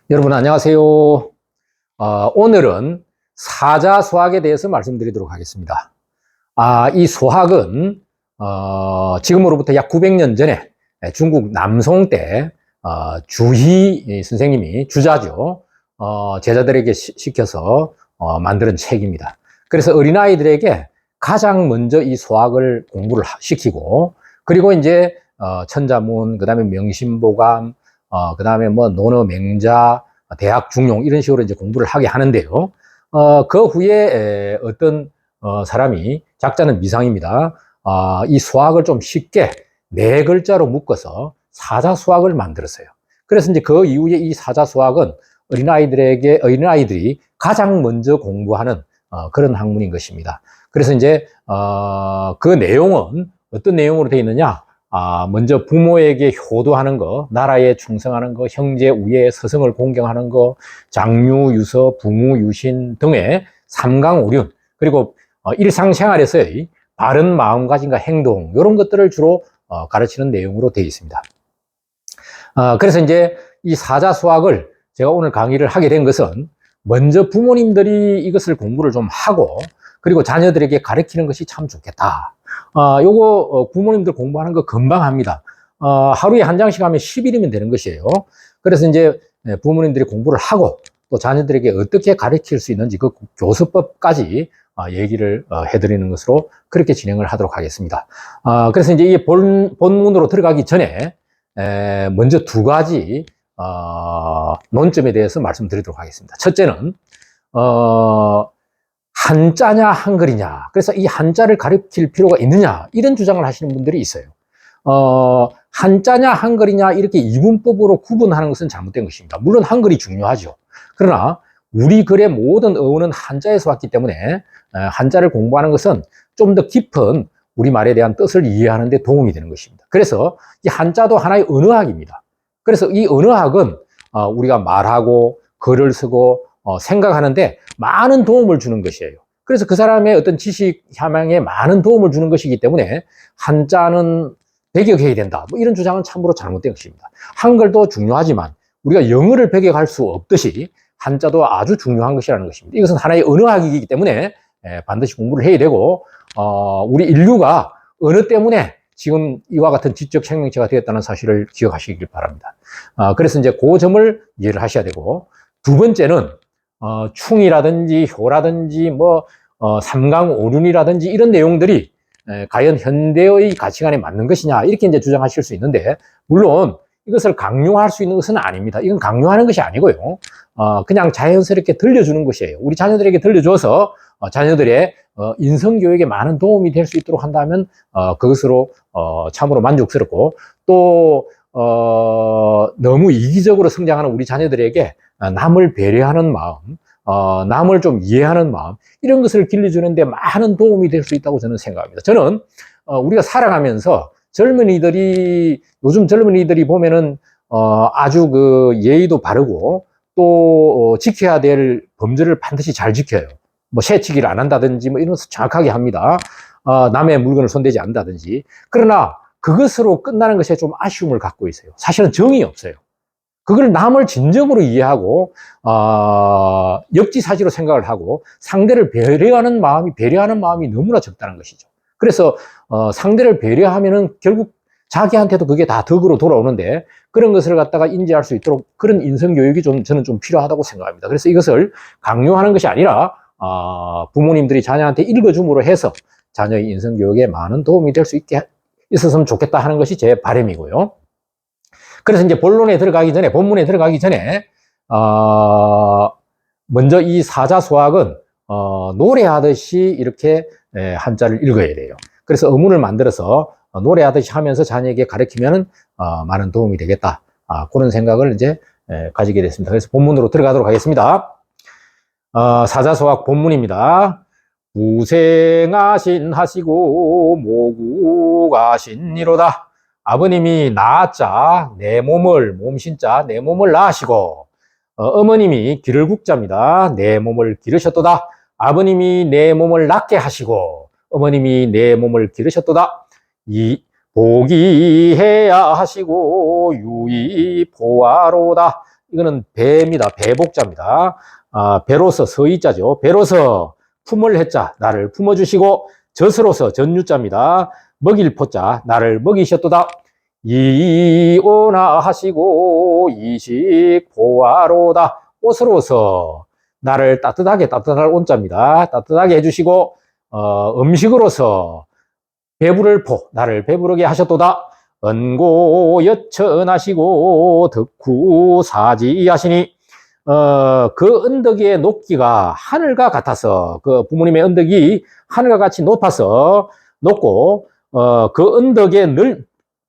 여러분 안녕하세요. 오늘은 사자수학에 대해서 말씀드리도록 하겠습니다. 이 수학은 지금으로부터 약 900년 전에 중국 남송 때 주희 선생님이 주자죠. 제자들에게 시켜서 만드는 책입니다. 그래서 어린아이들에게 가장 먼저 이 수학을 공부를 시키고, 그리고 이제 천자문, 그 다음에 명심보감, 그 다음에 뭐 논어맹자, 대학 중용 이런 식으로 이제 공부를 하게 하는데요. 그 후에 어떤 사람이, 작자는 미상입니다. 이 수학을 좀 쉽게 네 글자로 묶어서 사자수학을 만들었어요. 그래서 이제 그 이후에 이 사자수학은 어린아이들이 가장 먼저 공부하는 그런 학문인 것입니다. 그래서 이제 그 내용은 어떤 내용으로 되어 있느냐? 먼저 부모에게 효도하는 거, 나라에 충성하는 거, 형제 우애, 스승을 공경하는 거, 장유, 유서, 부무, 유신 등의 삼강오륜, 그리고 일상생활에서의 바른 마음가짐과 행동, 이런 것들을 주로 가르치는 내용으로 되어 있습니다. 그래서 이제 이 사자수학을 제가 오늘 강의를 하게 된 것은, 먼저 부모님들이 이것을 공부를 좀 하고, 그리고 자녀들에게 가르치는 것이 참 좋겠다. 요거 부모님들 공부하는 거 금방 합니다. 하루에 한 장씩 하면 10일이면 되는 것이에요. 그래서 이제 부모님들이 공부를 하고 또 자녀들에게 어떻게 가르칠 수 있는지 그 교수법까지 얘기를 해드리는 것으로 그렇게 진행을 하도록 하겠습니다. 그래서 이제 이 본문으로 들어가기 전에 먼저 두 가지 논점에 대해서 말씀드리도록 하겠습니다. 첫째는 한자냐 한글이냐, 그래서 이 한자를 가르칠 필요가 있느냐, 이런 주장을 하시는 분들이 있어요. 한자냐 한글이냐 이렇게 이분법으로 구분하는 것은 잘못된 것입니다. 물론 한글이 중요하죠. 그러나 우리 글의 모든 어원은 한자에서 왔기 때문에 한자를 공부하는 것은 좀 더 깊은 우리말에 대한 뜻을 이해하는 데 도움이 되는 것입니다. 그래서 이 한자도 하나의 언어학입니다. 그래서 이 언어학은 우리가 말하고 글을 쓰고 생각하는데 많은 도움을 주는 것이에요. 그래서 그 사람의 어떤 지식 함양에 많은 도움을 주는 것이기 때문에 한자는 배격해야 된다, 뭐 이런 주장은 참으로 잘못된 것입니다. 한글도 중요하지만 우리가 영어를 배격할 수 없듯이 한자도 아주 중요한 것이라는 것입니다. 이것은 하나의 언어학이기 때문에 반드시 공부를 해야 되고, 우리 인류가 언어 때문에 지금 이와 같은 지적 생명체가 되었다는 사실을 기억하시길 바랍니다. 그래서 이제 그 점을 이해를 하셔야 되고, 두 번째는 충이라든지 효라든지 뭐 삼강오륜이라든지 이런 내용들이 과연 현대의 가치관에 맞는 것이냐, 이렇게 이제 주장하실 수 있는데, 물론 이것을 강요할 수 있는 것은 아닙니다. 이건 강요하는 것이 아니고요. 그냥 자연스럽게 들려주는 것이에요. 우리 자녀들에게 들려줘서 자녀들의 인성교육에 많은 도움이 될 수 있도록 한다면 그것으로 참으로 만족스럽고, 또 너무 이기적으로 성장하는 우리 자녀들에게 남을 배려하는 마음, 남을 좀 이해하는 마음, 이런 것을 길러주는데 많은 도움이 될 수 있다고 저는 생각합니다. 저는 우리가 살아가면서 요즘 젊은이들이 보면은 아주 그 예의도 바르고 또 지켜야 될 범죄를 반드시 잘 지켜요. 뭐 새치기를 안 한다든지 뭐 이런 것을 정확하게 합니다. 남의 물건을 손대지 않는다든지. 그러나 그것으로 끝나는 것에 좀 아쉬움을 갖고 있어요. 사실은 정이 없어요. 그걸 남을 진정으로 이해하고 역지사지로 생각을 하고 상대를 배려하는 마음이 너무나 적다는 것이죠. 그래서 상대를 배려하면은 결국 자기한테도 그게 다 덕으로 돌아오는데, 그런 것을 갖다가 인지할 수 있도록 그런 인성교육이 저는 좀 필요하다고 생각합니다. 그래서 이것을 강요하는 것이 아니라 부모님들이 자녀한테 읽어줌으로 해서 자녀의 인성교육에 많은 도움이 될 수 있게 있었으면 좋겠다 하는 것이 제 바람이고요. 그래서 이제 본문에 들어가기 전에 먼저 이 사자수학은 노래하듯이 이렇게 한자를 읽어야 돼요. 그래서 어문을 만들어서 노래하듯이 하면서 자녀에게 가르치면 많은 도움이 되겠다, 그런 생각을 이제 가지게 됐습니다. 그래서 본문으로 들어가도록 하겠습니다. 사자수학 본문입니다. 무생하신 하시고 모국하신이로다. 아버님이 낳았자 내 몸을, 몸신자 내 몸을 낳으시고, 어머님이 기를 국자입니다. 내 몸을 기르셨도다. 아버님이 내 몸을 낳게 하시고 어머님이 내 몸을 기르셨도다. 이 복이해야 하시고 유의보아로다. 이거는 배입니다. 배복자입니다. 배로서 서이자죠. 배로서 품을 했자 나를 품어주시고 젖으로서 전유자입니다. 먹일 포자 나를 먹이셨도다. 이오나 하시고 이식 보아로다. 옷으로서 나를 따뜻하게 따뜻할 온자입니다. 따뜻하게 해주시고 음식으로서 배부를 나를 배부르게 하셨도다. 은고 여천하시고 덕후 사지하시니 그 은덕의 높기가 하늘과 같아서 그 부모님의 은덕이 하늘과 같이 높아서 높고 그 은덕의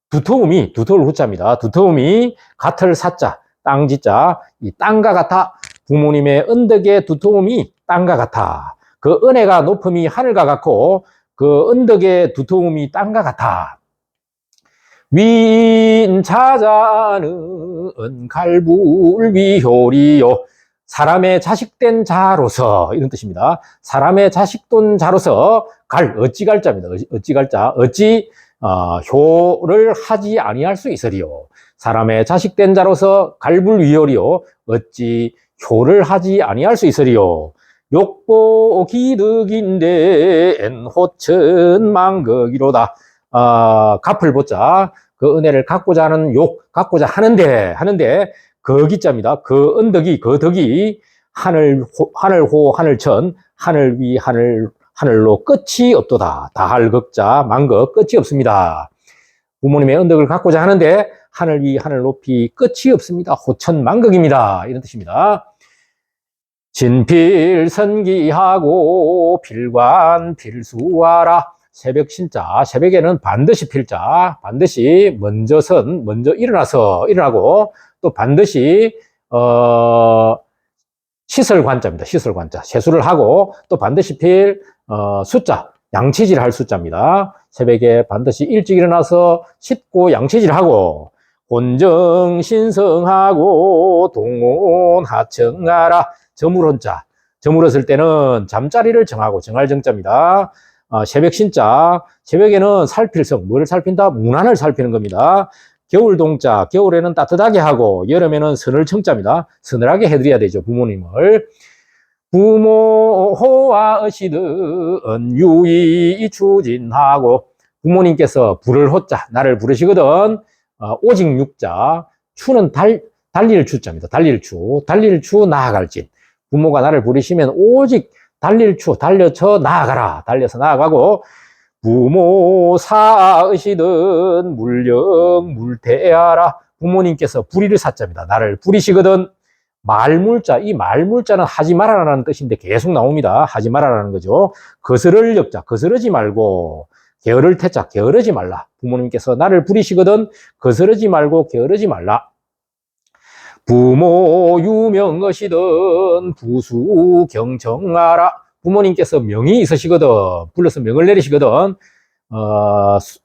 두터움이 두터울 후자입니다. 두터움이 같을 사자 땅지자 이 땅과 같아 부모님의 은덕의 두터움이 땅과 같아 그 은혜가 높음이 하늘과 같고 그 은덕의 두터움이 땅과 같아. 윈자자는 갈불위효리요. 사람의 자식된 자로서 이런 뜻입니다. 사람의 자식된 자로서 어찌 갈자입니다. 어찌 갈자 어찌 효를 하지 아니할 수 있으리요. 사람의 자식된 자로서 갈불위효리요. 어찌 효를 하지 아니할 수 있으리요. 욕보 기득인데 엔호천망극이로다. 갚을 보자 그 은혜를 갖고자 하는 갖고자 하는데 거기자입니다. 그 은덕이 그 덕이 하늘호 하늘천 하늘위 하늘로 끝이 없도다. 다할 극자 망극 끝이 없습니다. 부모님의 은덕을 갖고자 하는데 하늘 위 하늘 높이 끝이 없습니다. 호천망극입니다. 이런 뜻입니다. 진필선기하고 필관 필수하라. 새벽 신자, 새벽에는 반드시 필자, 반드시 먼저 일어나고, 또 반드시, 시설관자입니다. 시설관자. 세수를 하고, 또 반드시 숫자, 양치질 할 숫자입니다. 새벽에 반드시 일찍 일어나서 씻고 양치질 하고, 혼정신성하고, 동온하청하라. 저물혼자. 저물었을 때는 잠자리를 정하고, 정할 정자입니다. 새벽 신자, 새벽에는 살필성, 뭐를 살핀다? 문안을 살피는 겁니다. 겨울 동자, 겨울에는 따뜻하게 하고, 여름에는 서늘 청자입니다. 서늘하게 해드려야 되죠, 부모님을. 부모호와 어시든 유의 추진하고, 부모님께서 부를 호자, 나를 부르시거든, 오직 육자, 추는 달릴 추자입니다. 달릴 추 나아갈진. 부모가 나를 부르시면 오직 달려서 나아가고, 부모 사으시든 물령 물대하라. 부모님께서 부리를 사자입니다. 나를 부리시거든. 말물자, 이 말물자는 하지 말아라는 뜻인데 계속 나옵니다. 하지 말아라는 거죠. 거스를 역자, 거스르지 말고, 게으를 태자, 게으르지 말라. 부모님께서 나를 부리시거든. 거스르지 말고 게으르지 말라. 부모 유명하시든 부수 경청하라. 부모님께서 명이 있으시거든 불러서 명을 내리시거든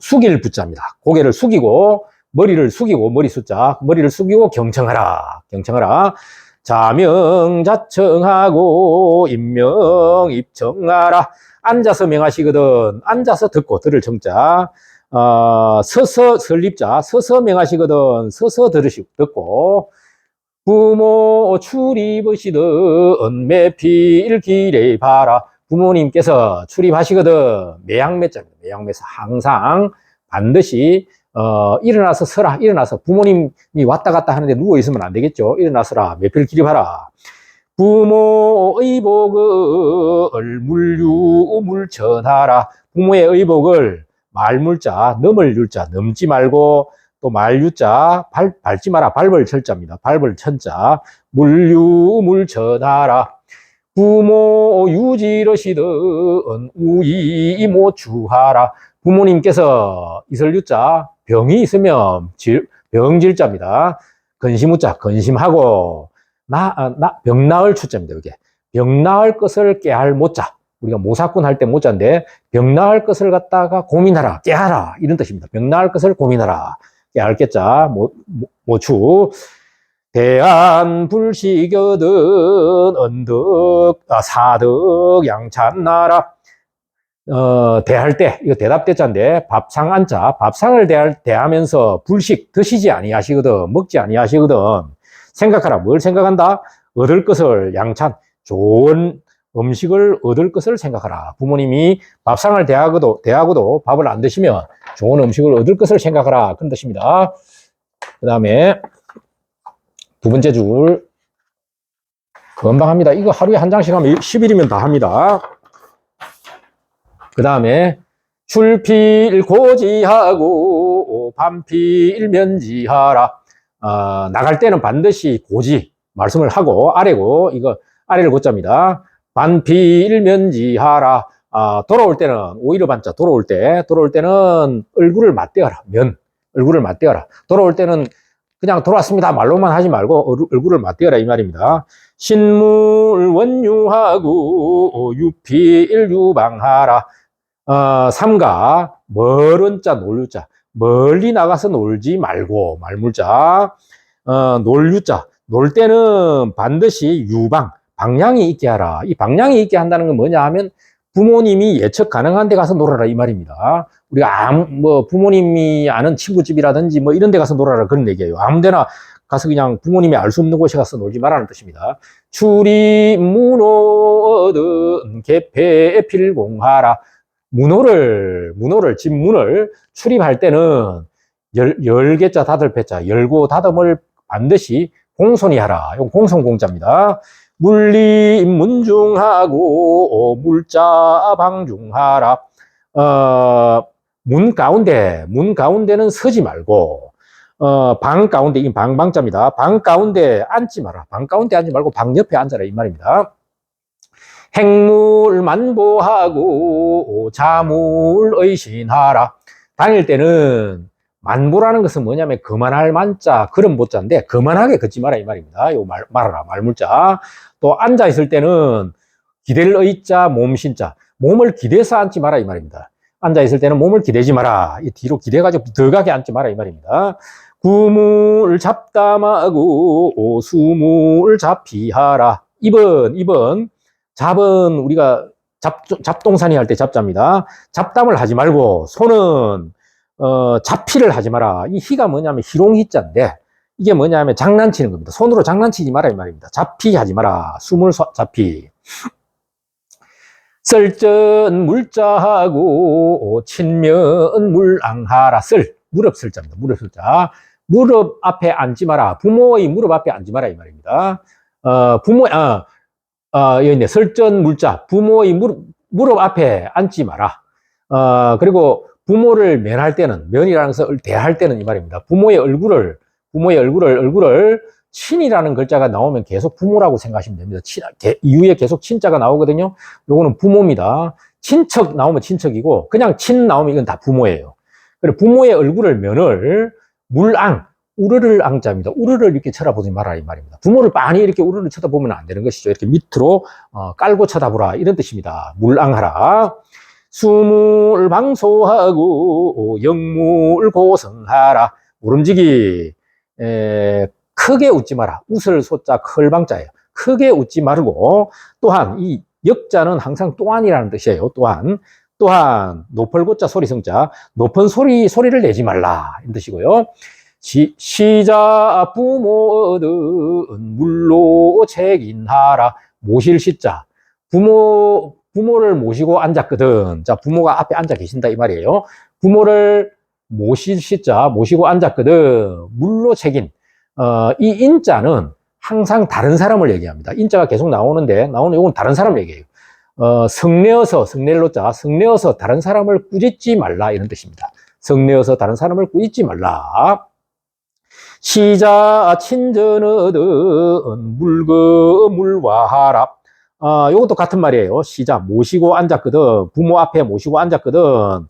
숙일 부자입니다. 고개를 숙이고 머리를 숙이고 머리 숫자 머리를 숙이고 경청하라. 자명자청하고 임명 입청하라. 앉아서 명하시거든 앉아서 듣고 들을 청자 서서 설립자 서서 명하시거든 서서 듣고 부모 출입하시든 매필 길에 봐라. 부모님께서 출입하시거든 매양매자입니다. 매양매서 항상 반드시 일어나서 서라. 일어나서 부모님이 왔다 갔다 하는데 누워 있으면 안 되겠죠. 일어나서라. 매필 길입하라. 부모의 복을 물유물천하라. 부모의 의복을 말물자 넘을 율자 넘지 말고 또 말유자 밟지 마라. 밟을 철자입니다. 밟을 천자 물유물천하라. 부모 유지러시든 우이모추하라. 부모님께서 이설유자 병이 있으면 병질자입니다. 근심우자 근심하고 병 나을 추자입니다. 이게 병 나을 것을 깨할 모자. 우리가 모사꾼 할 때 모자인데 병 나을 것을 갖다가 고민하라. 깨하라. 이런 뜻입니다. 병 나을 것을 고민하라. 깨알겠자 모추 대안불식여든 언덕 사덕 양찬나라. 대할 때 이거 대답대자인데 밥상 앉자 밥상을 대하면서 불식 드시지 아니하시거든 먹지 아니하시거든 생각하라. 뭘 생각한다? 얻을 것을 양찬, 좋은 음식을 얻을 것을 생각하라. 부모님이 밥상을 대하고도 밥을 안 드시면 좋은 음식을 얻을 것을 생각하라. 그런 뜻입니다. 그 다음에 두 번째 줄. 금방 합니다. 이거 하루에 한 장씩 하면 10일이면 다 합니다. 그 다음에 출필 고지하고 반필 면지하라. 나갈 때는 반드시 고지 말씀을 하고 아래고 이거 아래를 고자입니다. 반필 면지하라. 돌아올 때는 오히려 반자 돌아올 때는 얼굴을 맞대어라. 얼굴을 맞대어라. 돌아올 때는 그냥 돌아왔습니다 말로만 하지 말고 얼굴을 맞대어라 이 말입니다. 신물 원유하고 유필 유방하라. 삼가 멀은 자 놀유자 멀리 나가서 놀지 말고 말물자 놀유자 놀 때는 반드시 유방 방향이 있게 하라. 이 방향이 있게 한다는 건 뭐냐 하면 부모님이 예측 가능한 데 가서 놀아라 이 말입니다. 우리가 부모님이 아는 친구집이라든지 뭐 이런 데 가서 놀아라 그런 얘기예요. 아무 데나 가서 그냥 부모님이 알 수 없는 곳에 가서 놀지 말라는 뜻입니다. 출입 문호든 개폐 필공하라. 집 문을 출입할 때는 열개자 닫을 패자 열고 닫음을 반드시 공손히 하라. 이건 공손공자입니다. 물리 문중하고 물자 방중하라. 문 가운데는 서지 말고 방 가운데 이 방자입니다. 방 가운데 앉지 마라. 방 가운데 앉지 말고 방 옆에 앉아라 이 말입니다. 행물 만보하고 자물 의신하라. 다닐 때는 만보라는 것은 뭐냐면 그만할 만자 그런 보자인데 그만하게 걷지 마라 이 말입니다. 요 말하라 말물자. 또 앉아 있을 때는 기댈 의자 몸신자 몸을 기대서 앉지 마라 이 말입니다. 앉아 있을 때는 몸을 기대지 마라. 이 뒤로 기대가지고 더 가게 앉지 마라 이 말입니다. 구물 잡담하고 수물 잡피하라. 입은 잡은 우리가 잡동사니 할 때 잡자입니다. 잡담을 하지 말고 손은 잡피를 하지 마라. 이 희가 뭐냐면 희롱희자인데 이게 뭐냐면 장난치는 겁니다. 손으로 장난치지 마라 이 말입니다. 잡피하지 마라. 수물 잡피. 썰전 물자하고 친면 물앙하라. 무릎 설자입니다. 무릎 설자. 무릎 앞에 앉지 마라. 부모의 무릎 앞에 앉지 마라 이 말입니다. 여기 있네. 설전 물자. 부모의 무릎 앞에 앉지 마라. 그리고 부모를 면할 때는, 면이라는 것을 대할 때는 이 말입니다. 부모의 얼굴을 친이라는 글자가 나오면 계속 부모라고 생각하시면 됩니다. 이후에 계속 친자가 나오거든요. 요거는 부모입니다. 친척 나오면 친척이고, 그냥 친 나오면 이건 다 부모예요. 그리고 부모의 얼굴을 면을 물앙, 우르를 앙자입니다. 우르를 이렇게 쳐다보지 마라 이 말입니다. 부모를 많이 이렇게 우르를 쳐다보면 안 되는 것이죠. 이렇게 밑으로 깔고 쳐다보라 이런 뜻입니다. 물앙하라. 수물 방소하고 영물 고성하라. 모름지기 크게 웃지 마라. 웃을 소자 클방자예요. 크게 웃지 말고 또한 이 역자는 항상 또한이라는 뜻이에요. 또한 높을 고자 소리성자 높은 소리를 내지 말라 이런 뜻이고요. 시자 부모든 물로 책임하라. 모실 시자 부모를 모시고 앉았거든. 자, 부모가 앞에 앉아 계신다 이 말이에요. 부모를 모실 시자 모시고 앉았거든. 물로 책임. 이 인자는 항상 다른 사람을 얘기합니다. 인자가 계속 나오는 이건 다른 사람 얘기예요. 성내어서 다른 사람을 꾸짖지 말라 이런 뜻입니다. 성내어서 다른 사람을 꾸짖지 말라. 시자 친전어든 물거물와하라. 요것도 같은 말이에요. 시자 모시고 앉았거든. 부모 앞에 모시고 앉았거든.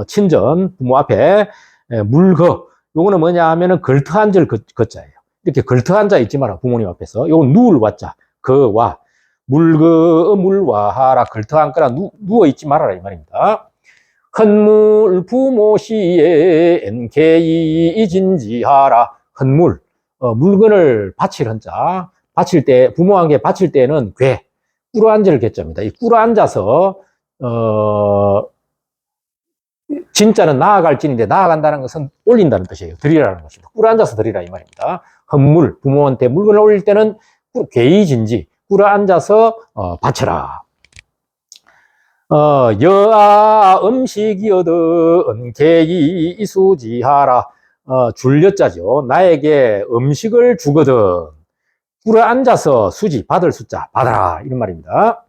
친전 부모 앞에 물거. 요거는 뭐냐 하면은 걸터 앉을 거자예요. 이렇게 걸터 앉아 있지 마라 부모님 앞에서. 요건 누울 와자 거와 물거물와하라. 걸터 앉거나 누워 있지 말아라 이 말입니다. 헌물 부모시엔 개이진지하라. 헌물 물건을 바칠 헌자 바칠 때 부모에게 바칠 때는 꿇어앉을 개자입니다. 이 꿇어앉아서 진짜는 나아갈 진인데 나아간다는 것은 올린다는 뜻이에요. 드리라는 것입니다. 꿇어앉아서 드리라 이 말입니다. 헌물, 부모한테 물건을 올릴 때는 괴이진지 꿇어 앉아서 바쳐라. 여아 음식이어든 개이수지하라. 줄여자죠. 나에게 음식을 주거든 꿇어 앉아서 수지, 받을 숫자, 받아라. 이런 말입니다.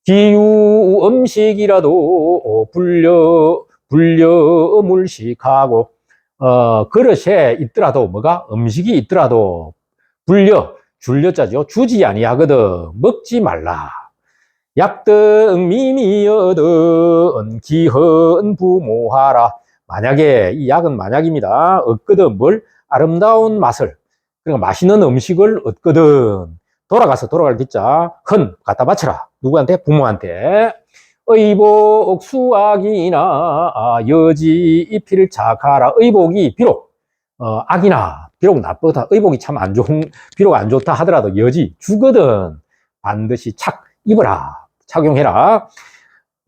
기유 음식이라도 불려 물식하고, 그릇에 있더라도, 뭐가? 음식이 있더라도, 줄여자죠. 주지 아니하거든. 먹지 말라. 약등 미미여든 기헌 부모하라. 만약에, 이 약은 만약입니다. 얻거든 뭘? 아름다운 맛을. 그러니까 맛있는 음식을 얻거든. 돌아갈 기자, 헌, 갖다 바쳐라. 누구한테? 부모한테. 의복 수악이나 여지 입힐 착하라. 의복이 비록 악이나 비록 나쁘다. 의복이 참 안 좋은, 비록 안 좋다 하더라도 여지 주거든 반드시 입어라. 착용해라.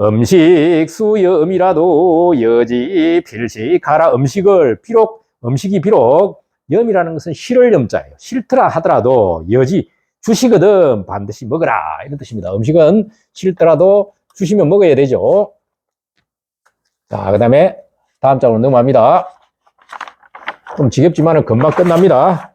음식 수염이라도 여지 필식하라. 음식이 비록 염이라는 것은 싫을 염자예요. 싫더라 하더라도 여지 주시거든 반드시 먹어라. 이런 뜻입니다. 음식은 싫더라도 주시면 먹어야 되죠. 자, 그 다음에 다음 장으로 넘어갑니다. 좀 지겹지만은 금방 끝납니다.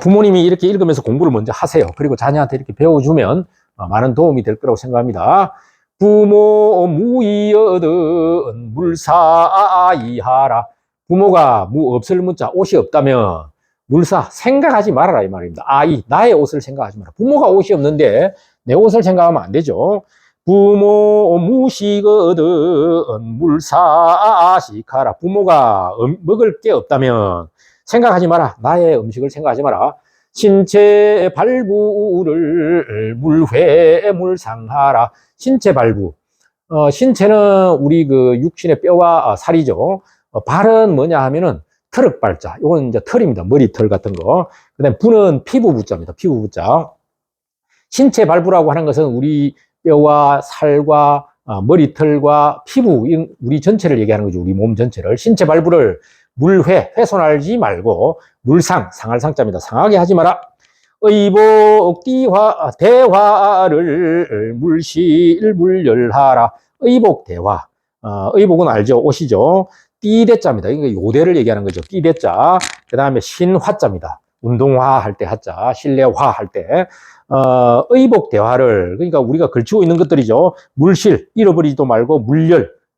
부모님이 이렇게 읽으면서 공부를 먼저 하세요. 그리고 자녀한테 이렇게 배워주면 많은 도움이 될 거라고 생각합니다. 부모 무이여든 물사이하라. 부모가 없을 문자 옷이 없다면 물사 생각하지 말아라 이 말입니다. 나의 옷을 생각하지 마라. 부모가 옷이 없는데 내 옷을 생각하면 안 되죠. 부모 무식거든 물사식하라. 부모가 먹을 게 없다면 생각하지 마라. 나의 음식을 생각하지 마라. 신체 발부를 물회물상하라. 신체 발부. 신체는 우리 그 육신의 뼈와 살이죠. 발은 뭐냐 하면은 털흑발자. 이건 이제 털입니다. 머리털 같은 거. 그 다음에 부는 피부부자입니다. 피부부자. 신체 발부라고 하는 것은 우리 뼈와 살과 머리털과 피부, 우리 전체를 얘기하는 거죠. 우리 몸 전체를. 신체 발부를 훼손하지 말고, 상할 상자입니다. 상하게 하지 마라. 의복 대화를 물열하라. 의복 대화. 의복은 알죠? 옷이죠. 띠대자입니다. 이거 요대를 얘기하는 거죠. 띠대자. 그 다음에 신화자입니다. 운동화 할 때 하자. 실내화 할 때. 의복 대화를, 그러니까 우리가 걸치고 있는 것들이죠. 물실, 잃어버리지도 말고,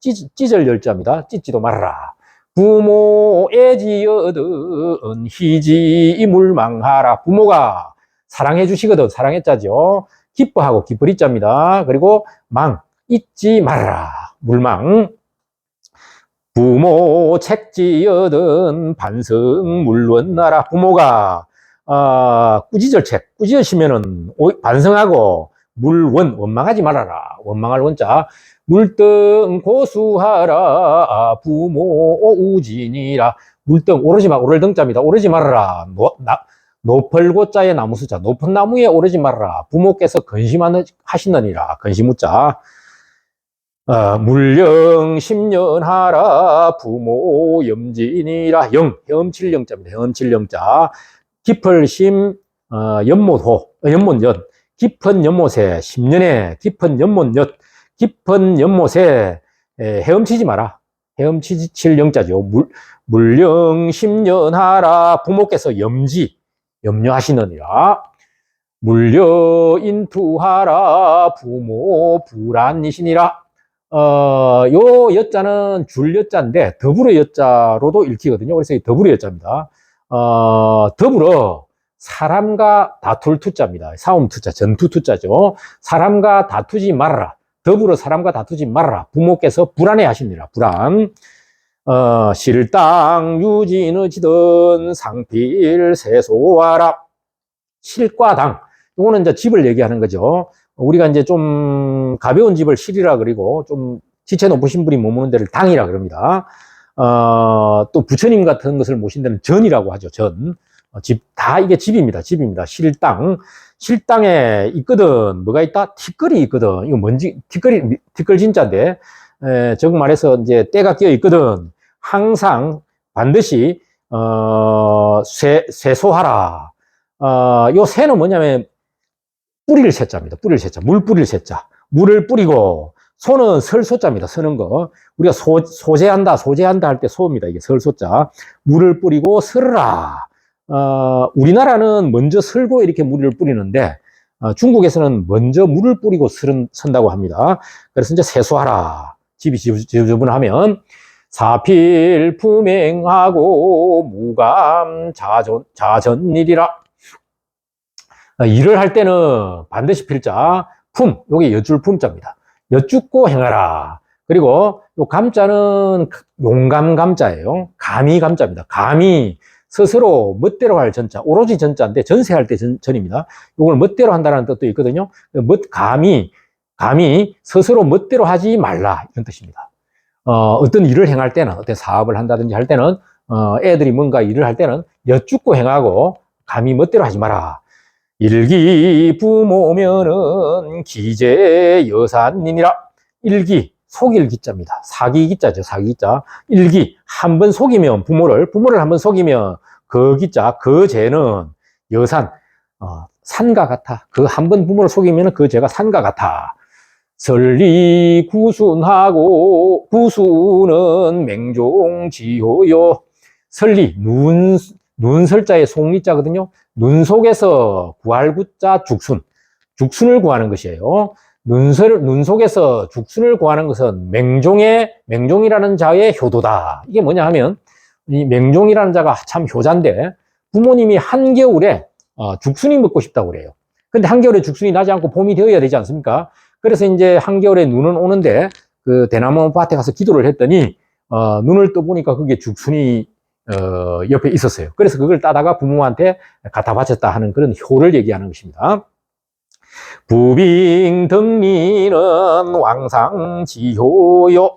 찢을 열자입니다. 찢지도 말아라. 부모 애지여든 희지 물망하라. 부모가 사랑해 주시거든. 사랑했자죠. 기뻐하고 기뻐리자입니다. 그리고 잊지 말아라. 물망. 부모 책지여든 반성 물원나라. 부모가 꾸짖으시면은 반성하고 원망하지 말아라. 원망할 원자. 물등 고수하라. 부모 우진이라. 물등 오를 등자입니다. 오르지 말아라. 높을 고자의 나무수자. 높은 나무에 오르지 말아라. 부모께서 근심하시느니라. 근심우자. 물령 10년 하라. 부모 염진이라. 헤엄칠령자입니다. 헤엄칠령자. 깊을심 연못연. 깊은 연못에 10년에 깊은 연못엿. 깊은 연못에 헤엄치지 마라. 헤엄칠 영자죠. 물령 10년 하라. 부모께서 염려하시느니라. 물려 인투하라. 부모 불안이시니라. 요 여자는 줄여자인데 더불어 여자로도 읽히거든요. 그래서 더불어 여자입니다. 더불어 사람과 다툴 투자입니다. 싸움 투자, 전투 투자죠. 사람과 다투지 말아라. 더불어 사람과 다투지 말아라. 부모께서 불안해 하십니다. 불안. 실당 유진의지든 상필 세소하라. 실과 당. 이거는 이제 집을 얘기하는 거죠. 우리가 이제 좀 가벼운 집을 실이라 그리고 좀 지체 높으신 분이 머무는 데를 당이라 그럽니다. 또 부처님 같은 것을 모신 데는 전이라고 하죠. 전. 다 이게 집입니다. 집입니다. 실당에 있거든. 뭐가 있다? 티끌이 있거든. 이거 뭔지, 티끌 진짜인데, 즉 말해서 이제 때가 끼어 있거든. 항상 반드시 세소하라. 요 세는 뭐냐면 뿌릴 세자입니다. 뿌릴 세자. 물 뿌릴 세자. 물을 뿌리고, 소는 설소자입니다. 서는 거. 우리가 소재한다 할 때 소입니다. 이게 설소자. 물을 뿌리고 설으라. 우리나라는 먼저 설고 이렇게 물을 뿌리는데, 중국에서는 먼저 물을 뿌리고 선다고 합니다. 그래서 이제 세수하라. 집이 지저분하면, 사필품행하고 무감 자전일이라. 일을 할 때는 반드시 필자, 요게 여줄 품자입니다. 여쭙고 행하라. 그리고 요 감자는 용감 감자예요. 감히 감자입니다. 감히 스스로 멋대로 할 전자, 오로지 전자인데 전세할 때 전입니다. 이걸 멋대로 한다는 뜻도 있거든요. 감히 스스로 멋대로 하지 말라 이런 뜻입니다. 어떤 일을 행할 때는, 어떤 사업을 한다든지 할 때는, 애들이 뭔가 일을 할 때는 여쭙고 행하고 감히 멋대로 하지 마라. 일기 부모면은 기재 여산이니라. 일기, 속일 기자입니다. 사기 기자죠, 사기 기자. 일기, 한 번 속이면 부모를 한 번 속이면 그 기자, 그 죄는 여산, 산과 같아. 그 한 번 부모를 속이면 그 죄가 산과 같아. 설리 구순하고, 구순은 맹종지효요. 설리, 눈설자의 속리자거든요. 눈 속에서 구할 구자 죽순을 구하는 것이에요. 눈 속에서 죽순을 구하는 것은 맹종이라는 자의 효도다. 이게 뭐냐 하면, 이 맹종이라는 자가 참 효자인데, 부모님이 한겨울에 죽순이 먹고 싶다고 그래요. 근데 한겨울에 죽순이 나지 않고 봄이 되어야 되지 않습니까? 그래서 이제 한겨울에 눈은 오는데, 그 대나무 밭에 가서 기도를 했더니, 눈을 떠보니까 그게 죽순이 옆에 있었어요. 그래서 그걸 따다가 부모한테 갖다 바쳤다 하는 그런 효를 얘기하는 것입니다. 부빙 덕리는 왕상지효요.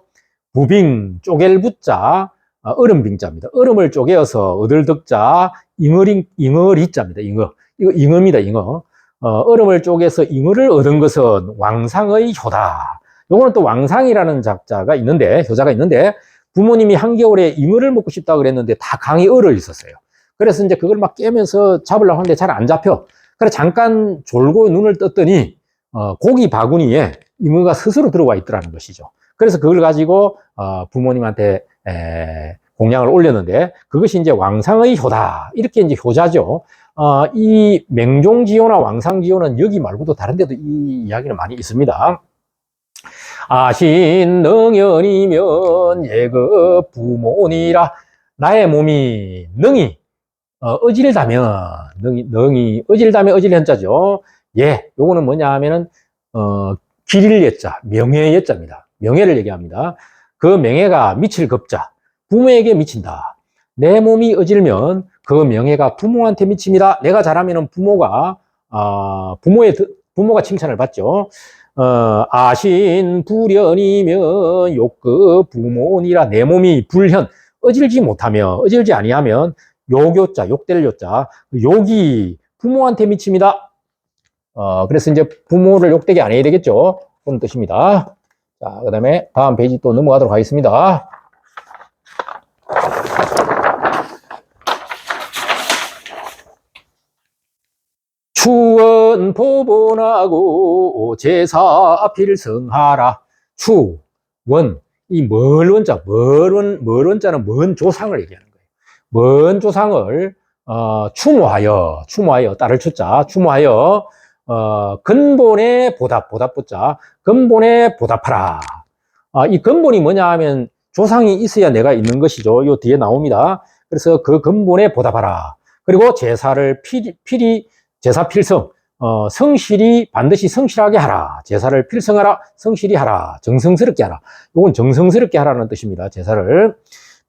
부빙, 쪼갤 부자, 얼음빙자입니다. 얼음을 쪼개어서 얻을 덕자, 잉어리자입니다. 이거 잉어입니다. 잉어. 얼음을 쪼개서 잉어를 얻은 것은 왕상의 효다. 요거는 또 왕상이라는 작자가 있는데, 효자가 있는데, 부모님이 한겨울에 잉어를 먹고 싶다고 그랬는데 다 강이 얼어 있었어요. 그래서 이제 그걸 막 깨면서 잡으려고 하는데 잘 안 잡혀. 그래 잠깐 졸고 눈을 떴더니 고기 바구니에 잉어가 스스로 들어와 있더라는 것이죠. 그래서 그걸 가지고 부모님한테 공양을 올렸는데 그것이 이제 왕상의 효다. 이렇게 이제 효자죠. 이 맹종지효나 왕상지효는 여기 말고도 다른 데도 이 이야기는 많이 있습니다. 아신능연이면 예급 부모니라. 나의 몸이 능히 어질다면 어질 현자죠. 예, 요거는 뭐냐 하면은 길일 예자, 명예 예자입니다. 명예를 얘기합니다. 그 명예가 미칠 급자, 부모에게 미친다. 내 몸이 어질면 그 명예가 부모한테 미칩니다. 내가 잘하면은 부모가 칭찬을 받죠. 아신 불현이면 욕급 부모니라. 내 몸이 불현, 어질지 아니하면 욕요자, 욕될 요자, 욕이 부모한테 미칩니다. 그래서 이제 부모를 욕되게 안 해야 되겠죠. 그런 뜻입니다. 자, 그 다음에 다음 페이지 또 넘어가도록 하겠습니다. 추원 보본하고 제사 필성하라. 추원, 이 멀원자, 멀원자는 먼 조상을 얘기하는 거예요. 먼 조상을 추모하여 딸을 추자, 추모하여 근본에 보답부자, 근본에 보답하라. 이 근본이 뭐냐 하면 조상이 있어야 내가 있는 것이죠. 요 뒤에 나옵니다. 그래서 그 근본에 보답하라. 그리고 제사를 제사 필성, 성실히 반드시 성실하게 하라. 제사를 필성하라, 성실히 하라, 정성스럽게 하라. 이건 정성스럽게 하라는 뜻입니다. 제사를.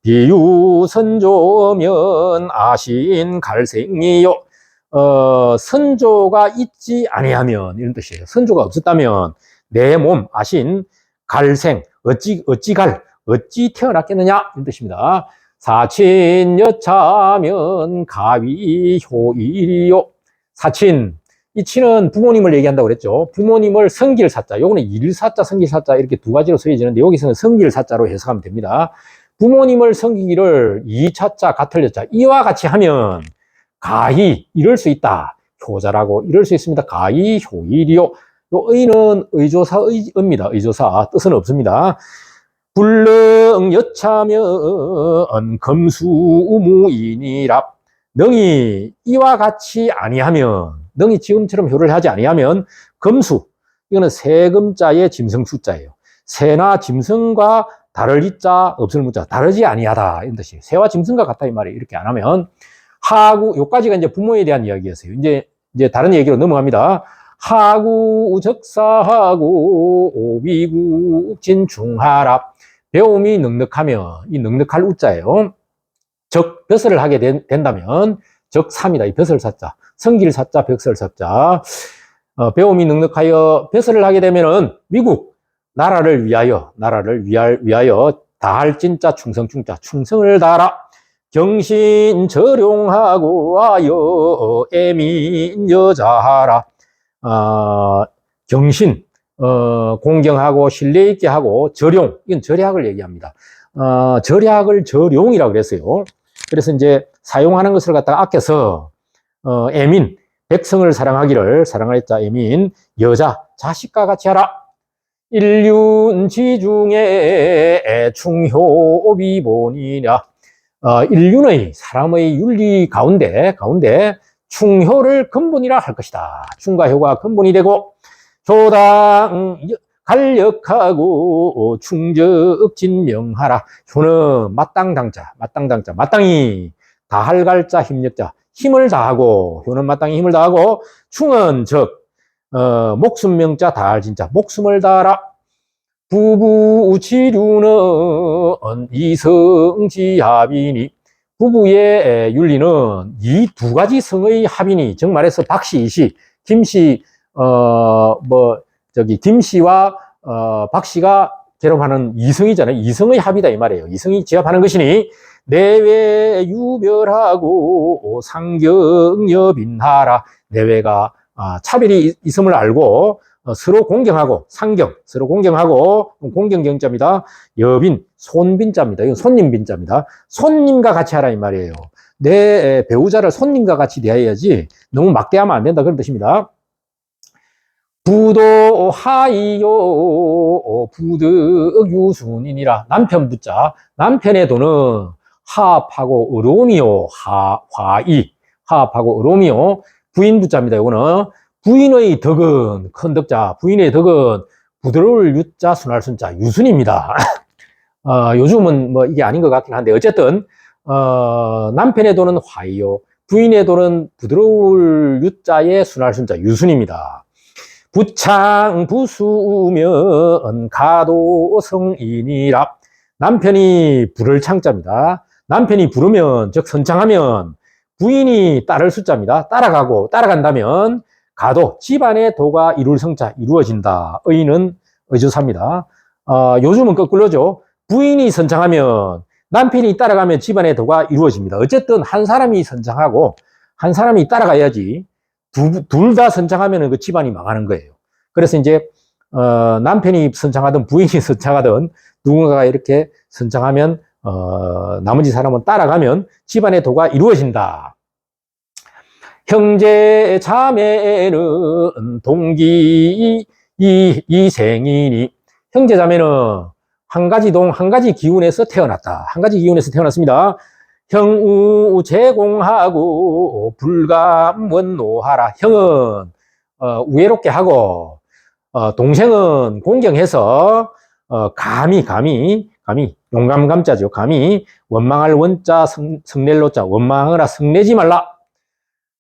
비유선조면 아신 갈생이요. 선조가 있지 아니하면 이런 뜻이에요. 선조가 없었다면 내 몸 아신 갈생, 어찌 태어났겠느냐 이런 뜻입니다. 사친여차면 가위효일이요. 사친, 이 친은 부모님을 얘기한다고 그랬죠. 부모님을 성길사자, 요거는 일사자, 성길사자 이렇게 두 가지로 쓰여지는데 여기서는 성길사자로 해석하면 됩니다. 부모님을 섬기기를 이차자 같을 여자 이와 같이 하면 가히 이럴 수 있다. 효자라고 이럴 수 있습니다. 가히 효일이요. 요 의는 의조사의입니다. 의조사 뜻은 없습니다. 불능 여차면 검수무인이라. 능이 이와 같이 아니하면, 능이 지금처럼 효를 하지 아니하면 검수, 이거는 세금자의 짐승 숫자예요. 새나 짐승과 다를 이자 없을 무자, 다르지 아니하다 이런 뜻이에요. 새와 짐승과 같다 이 말이에요. 이렇게 안 하면 하구, 요까지가 이제 부모에 대한 이야기였어요. 이제 다른 얘기로 넘어갑니다. 하구 적사하고 오비구 진중하라. 배움이 넉넉하면, 이 넉넉할 우자예요. 적 벼슬을 하게 된다면 적삼이다. 이 벼슬 사자, 성길 사자, 벽설 사자. 배움이 넉넉하여 벼슬을 하게 되면은 미국 나라를 위하여 다할 진짜 충성 충자 충성을 다하라. 경신 절용하고 하여 애민 여자하라. 경신 공경하고 신뢰 있게 하고 절용, 이건 절약을 얘기합니다. 절약을 절용이라고 그랬어요. 그래서 이제 사용하는 것을 갖다가 아껴서 애민, 백성을 사랑할 자 애민, 여자, 자식과 같이 하라. 인륜지중에 충효비본이냐. 인륜의 사람의 윤리 가운데 충효를 근본이라 할 것이다. 충과 효가 근본이 되고 효당 간력하고 충적 진명하라. 효는 마땅히 다할 갈자 힘력자, 힘을 다하고, 효는 마땅히 힘을 다하고, 충은 목숨 명자 다할 진짜 목숨을 다하라. 부부 지류는 이성지합이니. 부부의 윤리는 이 두 가지 성의 합이니, 즉 말해서 박씨, 이씨, 김씨, 김씨와 박씨가 결합하는 이성이잖아요. 이성의 합이다 이 말이에요. 이성이 지합하는 것이니 내외 유별하고 상경여빈하라. 내외가 차별이 있음을 알고 서로 공경하고, 서로 공경하고, 공경경자입니다. 여빈, 손빈자입니다. 이건 손님빈자입니다. 손님과 같이 하라 이 말이에요. 내 배우자를 손님과 같이 대해야지 너무 막대하면 안 된다 그런 뜻입니다. 부도하이요 부득 유순이니라. 남편 부자, 남편의 돈은 하합하고 어려움이요. 하합하고 어려움이요. 부인 부자입니다. 이거는 부인의 덕은, 큰 덕자, 부인의 덕은 부드러울 유자, 순할 순자, 유순입니다. 요즘은 뭐 이게 아닌 것 같긴 한데, 어쨌든, 남편의 돈은 화이요. 부인의 돈은 부드러울 유자의 순할 순자, 유순입니다. 부창 부수면 가도성인이라. 남편이 부를 창자입니다. 남편이 부르면, 즉 선창하면 부인이 따를 숫자입니다. 따라간다면 가도, 집안의 도가 이룰 성자, 이루어진다. 의는 의조사입니다. 요즘은 거꾸로죠. 부인이 선창하면, 남편이 따라가면 집안의 도가 이루어집니다. 어쨌든 한 사람이 선창하고 한 사람이 따라가야지, 둘 다 선창하면 그 집안이 망하는 거예요. 그래서 이제 남편이 선창하든 부인이 선창하든 누군가가 이렇게 선창하면 나머지 사람은 따라가면 집안의 도가 이루어진다. 형제 자매는 동기 이생이니. 형제 자매는 한 가지 기운에서 태어났다. 한 가지 기운에서 태어났습니다. 형우 제공하고 불감원노하라. 형은 우애롭게 하고 동생은 공경해서 감히 용감감자죠. 감히 원망할 원자 성낼로자, 원망하거나 성내지 말라.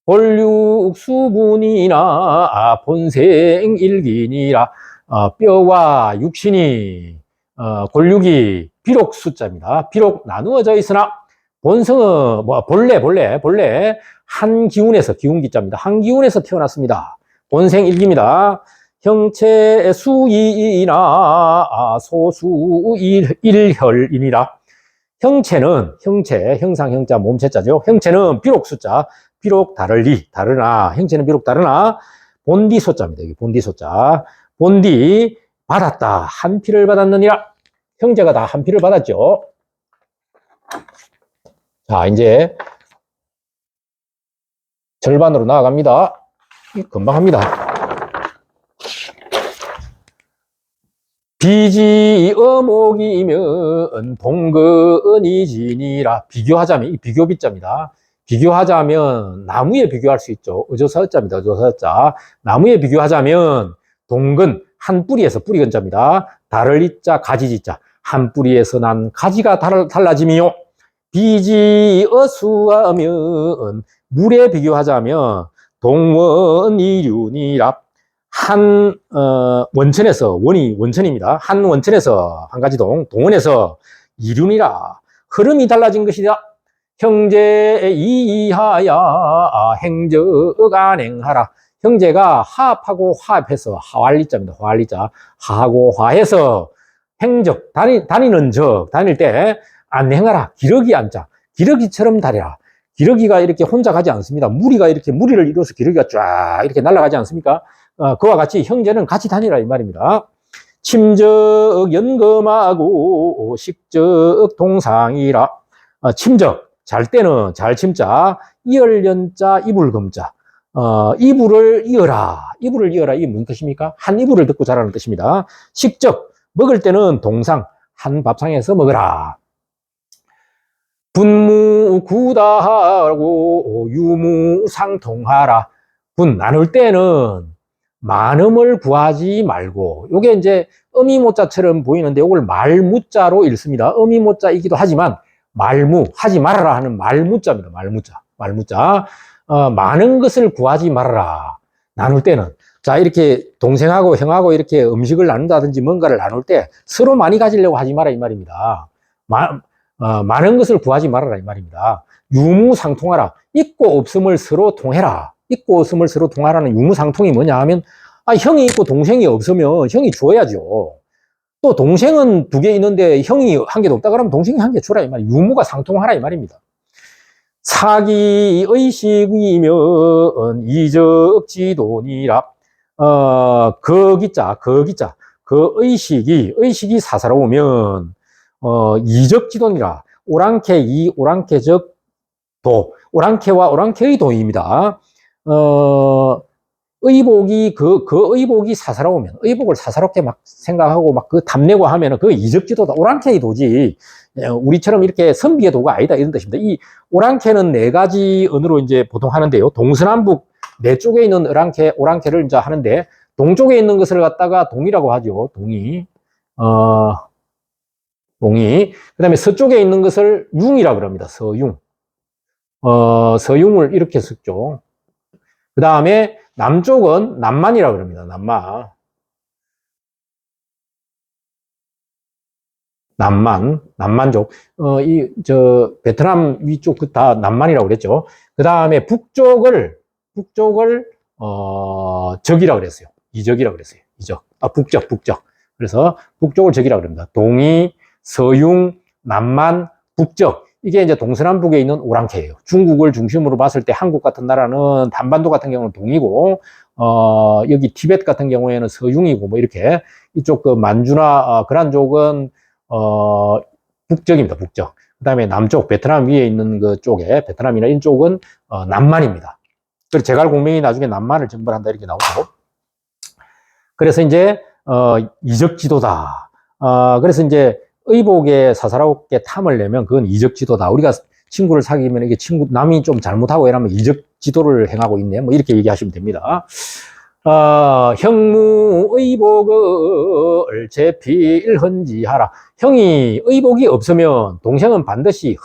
본육수분이나 본생일기니라. 뼈와 육신이 골육이 비록 숫자입니다. 비록 나누어져 있으나 본성은 본래 한 기운에서, 기운기자입니다. 한 기운에서 태어났습니다. 본생일기입니다. 형체 수이나 소수일혈이니라. 형상 형자 몸체자죠. 형체는 비록 숫자, 비록 다르나, 형체는 비록 다르나, 본디 소자입니다. 여기 본디 소자. 본디 받았다. 한 피를 받았느니라. 형제가 다 한 피를 받았죠. 자, 이제 절반으로 나아갑니다. 금방 합니다. 비지 어목이면 동근이지니라. 비교하자면, 이 비교 비자입니다. 비교하자면 나무에 비교할 수 있죠. 어조사자입니다. 어조사자. 나무에 비교하자면 동근, 한 뿌리에서 뿌리 근자입니다. 다를 이자, 가지지자. 한 뿌리에서 난 가지가 달라짐이요. 비지 어수하면 물에 비교하자면 동원이륜이라. 한 원천에서, 원이 원천입니다. 한 원천에서, 한 가지 동원에서 이륜이라. 흐름이 달라진 것이다. 형제 이하야 행적 안행하라. 형제가 하합하고 화합해서, 하활리자입니다. 화활리자. 하하고 화해서 행적, 다니는 적, 다닐 때 안행하라. 기러기 앉자. 기러기처럼 다니라. 기러기가 이렇게 혼자 가지 않습니다. 무리가 이렇게, 무리를 이뤄서 기러기가 쫙 이렇게 날아가지 않습니까? 그와 같이 형제는 같이 다니라 이 말입니다. 침적 연금하고 식적 동상이라. 침적, 잘 때는 잘 침자, 이을연자 이불금자. 이불을 이어라. 이불을 이어라. 이게 무슨 뜻입니까? 한 이불을 듣고 자라는 뜻입니다. 식적, 먹을 때는 동상, 한 밥상에서 먹으라. 분무구다하고 유무상통하라. 분, 나눌 때는 많음을 구하지 말고, 요게 이제 어미모자처럼 보이는데 요걸 말무자로 읽습니다. 어미모자이기도 하지만 말무, 하지 말아라 하는 말무자입니다. 말무자. 많은 것을 구하지 말아라. 나눌 때는. 자, 이렇게 동생하고 형하고 이렇게 음식을 나눈다든지 뭔가를 나눌 때 서로 많이 가지려고 하지 마라 이 말입니다. 많은 것을 구하지 말아라 이 말입니다. 유무상통하라. 있고 없음을 서로 통해라. 있고 없음을 서로 통하라는 유무상통이 뭐냐 하면, 형이 있고 동생이 없으면 형이 줘야죠. 또 동생은 2개 있는데 형이 1개도 없다 그러면 동생이 1개 주라 이 말이에요. 유무가 상통하라 이 말입니다. 사기 의식이면 이적지도니라. 거기자. 그 의식이 사사로우면 이적지도니라. 오랑캐적 도, 오랑캐와 오랑캐의 도입니다. 의복이 의복이 사사로우면, 의복을 사사롭게 막 생각하고 막 그 탐내고 하면은 그 이적지도다. 오랑캐의 도지. 우리처럼 이렇게 선비의 도가 아니다. 이런 뜻입니다. 이 오랑캐는 4가지 언어로 이제 보통 하는데요. 동서남북 4쪽에 있는 오랑캐를 이제 하는데, 동쪽에 있는 것을 갖다가 동이라고 하죠. 동이. 그 다음에 서쪽에 있는 것을 융이라고 합니다. 서융. 서융을 이렇게 썼죠. 그 다음에 남쪽은 남만이라고 합니다. 남만족. 베트남 위쪽 다 남만이라고 그랬죠. 그 다음에 북쪽을, 적이라고 그랬어요. 이적이라고 그랬어요. 이적. 북적. 그래서 북쪽을 적이라고 그럽니다. 동이, 서융, 남만, 북적. 이게 이제 동서남북에 있는 오랑캐예요. 중국을 중심으로 봤을 때 한국 같은 나라는, 한반도 같은 경우는 동이고, 여기 티벳 같은 경우에는 서융이고, 뭐 이렇게 이쪽 그 만주나 그런 쪽은 북적입니다. 북적. 그 다음에 남쪽 베트남 위에 있는 그 쪽에, 베트남이나 이쪽은 남만입니다. 그래서 제갈공명이 나중에 남만을 정벌한다 이렇게 나오고. 그래서 이제 이적지도다. 그래서 이제 의복에 사사롭게 탐을 내면 그건 이적지도다. 우리가 친구를 사귀면 이게 남이 좀 잘못하고 이러면 이적지도를 행하고 있네. 뭐 이렇게 얘기하시면 됩니다. 형무 의복을 제필헌지하라. 형이 의복이 없으면 동생은 반드시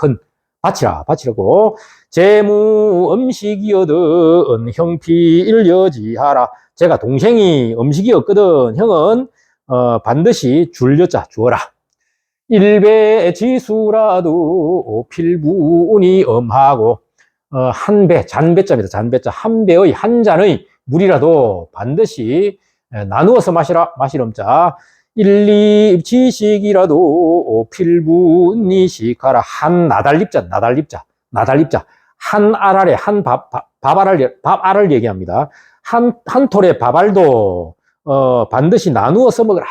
바치라고. 재무 음식이어든 형필여지하라. 제가 동생이 음식이 없거든 형은 반드시 줄여자 주어라. 일배 지수라도 필분이 엄하고, 한 배, 잔배자입니다. 잔배자. 한 배의, 한 잔의 물이라도 반드시 나누어서 마시렴자. 일립 지식이라도 필분이 식하라. 한 나달립자. 한 알알에, 밥알을 얘기합니다. 한 톨의 밥알도 반드시 나누어서 먹으라.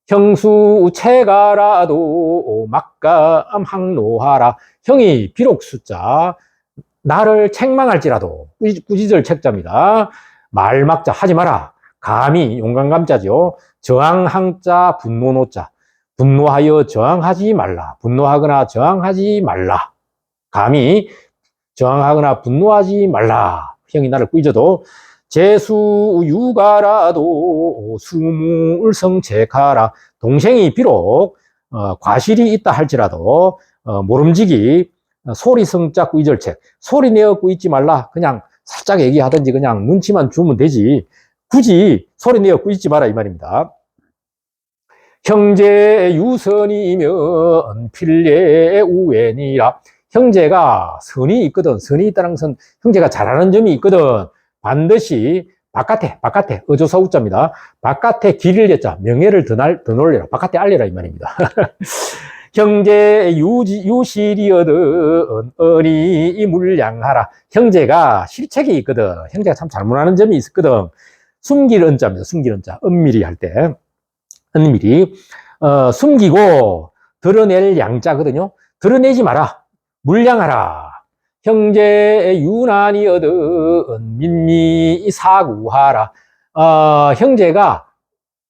형수체가라도 막감 항노하라. 형이 비록 숫자 나를 책망할지라도 꾸짖을 책자입니다. 말막자 하지 마라. 감히 용감감자죠. 저항항자 분노노자. 분노하여 저항하지 말라. 분노하거나 저항하지 말라. 감히 저항하거나 분노하지 말라. 형이 나를 꾸짖어도 제수유가라도 수물성책하라. 동생이 비록 과실이 있다 할지라도 모름지기 소리성자 꾸짖을책. 소리 내어 꾸짖지 말라. 그냥 살짝 얘기하든지 그냥 눈치만 주면 되지. 굳이 소리 내어 꾸짖지 마라 이 말입니다. 형제 유선이면 필례 우애니라. 형제가 선이 있거든. 선이 있다는 것은 형제가 잘하는 점이 있거든. 반드시 바깥에 어조사우자입니다. 바깥에 길을 내자 명예를 더 놀려라. 바깥에 알려라 이 말입니다. 형제 유실이어든 언이 물량하라. 형제가 실책이 있거든. 형제가 참 잘못하는 점이 있거든. 숨길 은자입니다. 숨길 은자. 은밀히 할 때. 은밀히. 숨기고 드러낼 양자거든요. 드러내지 마라. 물량하라. 형제 유난이어든 민니 사구하라. 형제가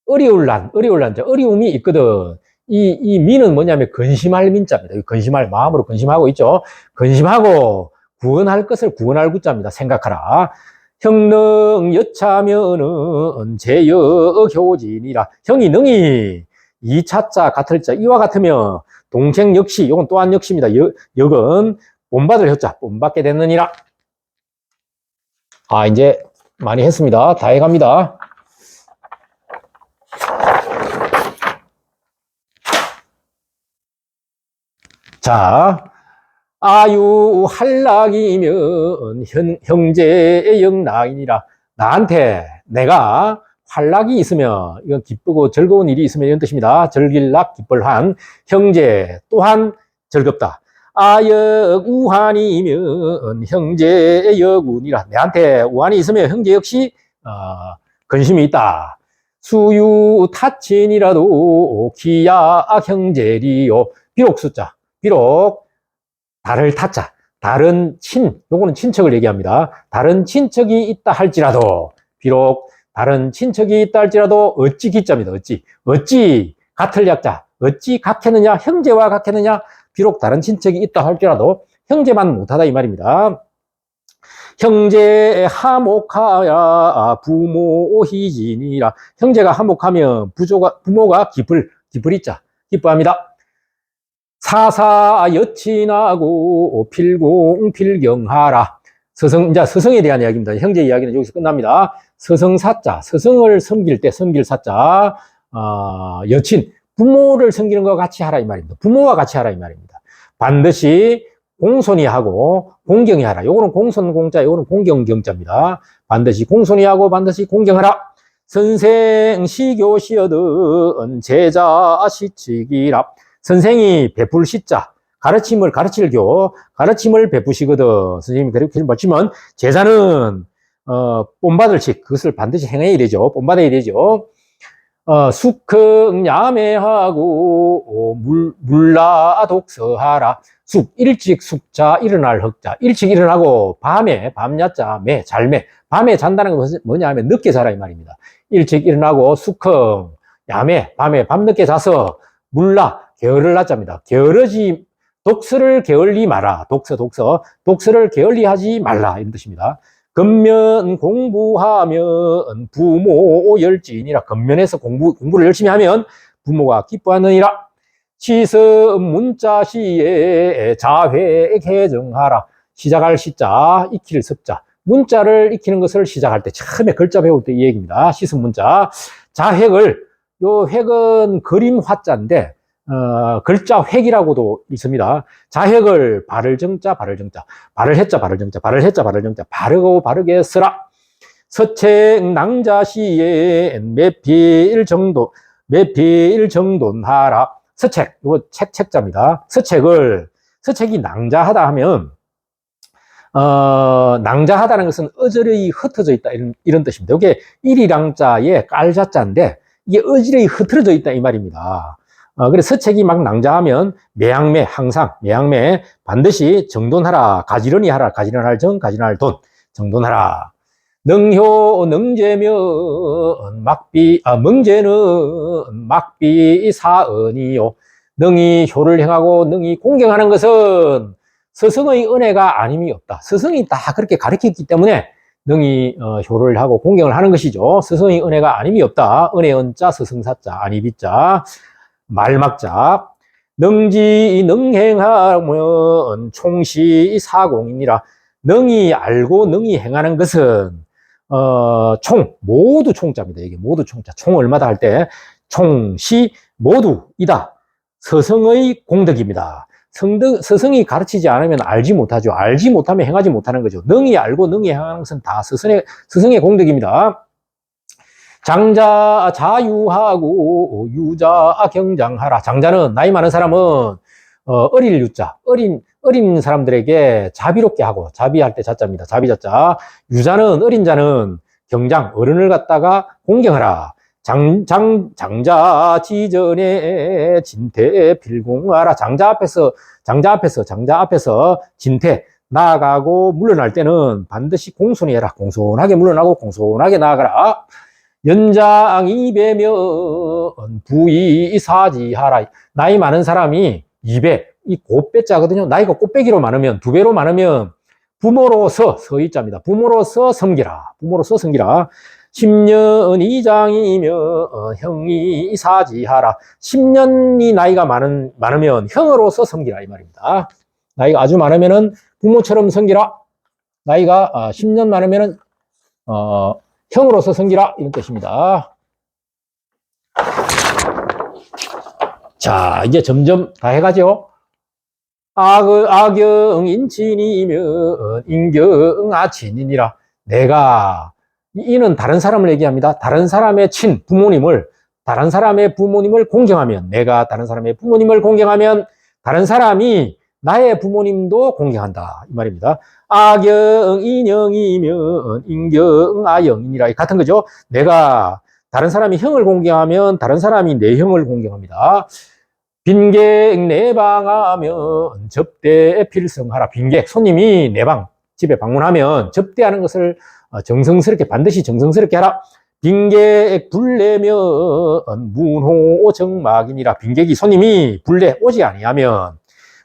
어려움이 있거든. 이 민은 뭐냐면 근심할 민자입니다. 근심할, 마음으로 근심하고 있죠. 근심하고 구원할 것을 구원할 구자입니다. 생각하라. 형능 여차면은 제여효진이라. 형이 능히 이차자 같을자 이와 같으면 동생 역시 요건 또한 역시입니다. 역은 본받을 효자 본받게 됐느니라. 이제 많이 했습니다. 다 해갑니다. 자, 아유 한락이면 형제의 영락이니라. 나한테 내가 환락이 있으면, 이건 기쁘고 즐거운 일이 있으면 이런 뜻입니다. 즐길락 기쁠한 형제 또한 즐겁다. 아역 우한이면 형제의 여군이라. 내한테 우한이 있으면 형제 역시 근심이 있다. 수유 타친이라도 기야 형제리요. 비록 숫자, 비록 달을 타자, 다른 요거는 친척을 얘기합니다. 다른 친척이 있다 할지라도, 비록 다른 친척이 있다 할지라도 어찌 기자입니다. 어찌 같을 약자, 어찌 같겠느냐, 형제와 같겠느냐. 비록 다른 친척이 있다 할지라도 형제만 못하다 이 말입니다. 형제 화목하야 부모 희진이라. 형제가 화목하면 부모가 기쁠이자 기뻐합니다. 사사 여친하고 필공필경하라. 서성에 대한 이야기입니다. 형제 이야기는 여기서 끝납니다. 서성사자, 서성을 섬길 때 섬길 사자, 여친, 부모를 섬기는 것과 같이 하라 이 말입니다. 부모와 같이 하라 이 말입니다. 반드시 공손히 하고 공경히 하라. 요거는 공손공자, 요거는 공경경자입니다. 반드시 공손히 하고 반드시 공경하라. 선생 시교시여든 제자 시치기라. 선생이 베풀 시자, 가르침을 베푸시거든. 선생님이 가르침을 바치면 제자는 본받을 식, 그것을 반드시 행해야 되죠. 본받아야 되죠. 숙흥 야매하고 물라 독서하라. 일찍 숙자 일어날 흑자. 일찍 일어나고 밤야자 잘매. 밤에 잔다는 건 뭐냐 하면 늦게 자라 이 말입니다. 일찍 일어나고 숙흥 야매 밤늦게 자서 물라 게으를 낮잡니다. 독서를 게을리 마라. 독서를 게을리 하지 말라 이런 뜻입니다. 근면 공부하면 부모 열진이라. 근면에서 공부를 열심히 하면 부모가 기뻐하느니라. 시습 문자시에 자회 개정하라. 시작할 시자, 익힐 습자. 문자를 익히는 것을 시작할 때, 처음에 글자 배울 때 이 얘기입니다. 시습 문자. 요 획은 그림 화자인데, 글자 획이라고도 있습니다. 자획을 발을 정자, 발을 했자, 발을 정자, 바르게 쓰라. 서책 낭자시에 매필 정돈하라. 서책, 이거 책자입니다. 서책이 낭자하다 하면, 낭자하다는 것은 어저리 흩어져 있다, 이런 뜻입니다. 이게 일이랑자에 깔자자인데, 이게 어지러이 흐트러져 있다 이 말입니다. 그래서 서책이 막 낭자하면 매양매 항상 매양매 반드시 정돈하라. 가지런히 하라. 가지런할 정, 가지런할 돈. 정돈하라. 능효 능제면 멍제는 막비 사언이요. 능히 효를 행하고 능히 공경하는 것은 스승의 은혜가 아님이 없다. 스승이 다 그렇게 가르쳤기 때문에 능히 효를 하고 공경을 하는 것이죠. 스승의 은혜가 아님이 없다. 은혜 은자 스승사자 아니비자 말막자 능지 능행하면 총시 사공이니라. 능히 알고 능히 행하는 것은 모두 총자입니다. 이게 모두 총자. 총 얼마다 할 때 총시 모두이다. 스승의 공덕입니다. 스승이 가르치지 않으면 알지 못하죠. 알지 못하면 행하지 못하는 거죠. 능히 알고 능히 행하는 것은 다 스승의 공덕입니다. 장자 자유하고 유자 경장하라. 장자는 나이 많은 사람은 어릴 유자, 어린 사람들에게 자비롭게 하고, 자비할 때 자자입니다. 자비자자. 유자는 어린 자는 경장, 어른을 갖다가 공경하라. 장자 지전에 진태 필공하라. 장자 앞에서 진태 나아가고 물러날 때는 반드시 공손히 해라. 공손하게 물러나고 공손하게 나아가라. 연장이 배면 부이사지하라. 나이 많은 사람이 2배, 이 곱배자거든요. 나이가 꽃배기로 많으면, 2배로 많으면 부모로서, 서이자입니다. 부모로서 섬기라. 부모로서 섬기라. 10년 이장이면 형이 사지하라. 10년이 나이가 많으면 형으로서 섬기라 이 말입니다. 나이가 아주 많으면은 부모처럼 섬기라. 나이가 10년 많으면은 형으로서 섬기라 이런 뜻입니다. 자, 이제 점점 다 해가죠. 악영인친이면 인경아친이니라. 내가, 이는 다른 사람을 얘기합니다. 다른 사람의 다른 사람의 부모님을 공경하면, 내가 다른 사람의 부모님을 공경하면 다른 사람이 나의 부모님도 공경한다 이 말입니다. 악영인영이면 인경아영이니라. 같은 거죠. 내가 다른 사람이 형을 공경하면 다른 사람이 내 형을 공경합니다. 빈객 내방하면 접대 필성하라. 빈객, 손님이 내 방, 집에 방문하면 접대하는 것을 정성스럽게, 반드시 정성스럽게 하라. 빈객 불내면 문호정막이니라. 빈객이, 손님이 불내 오지 아니하면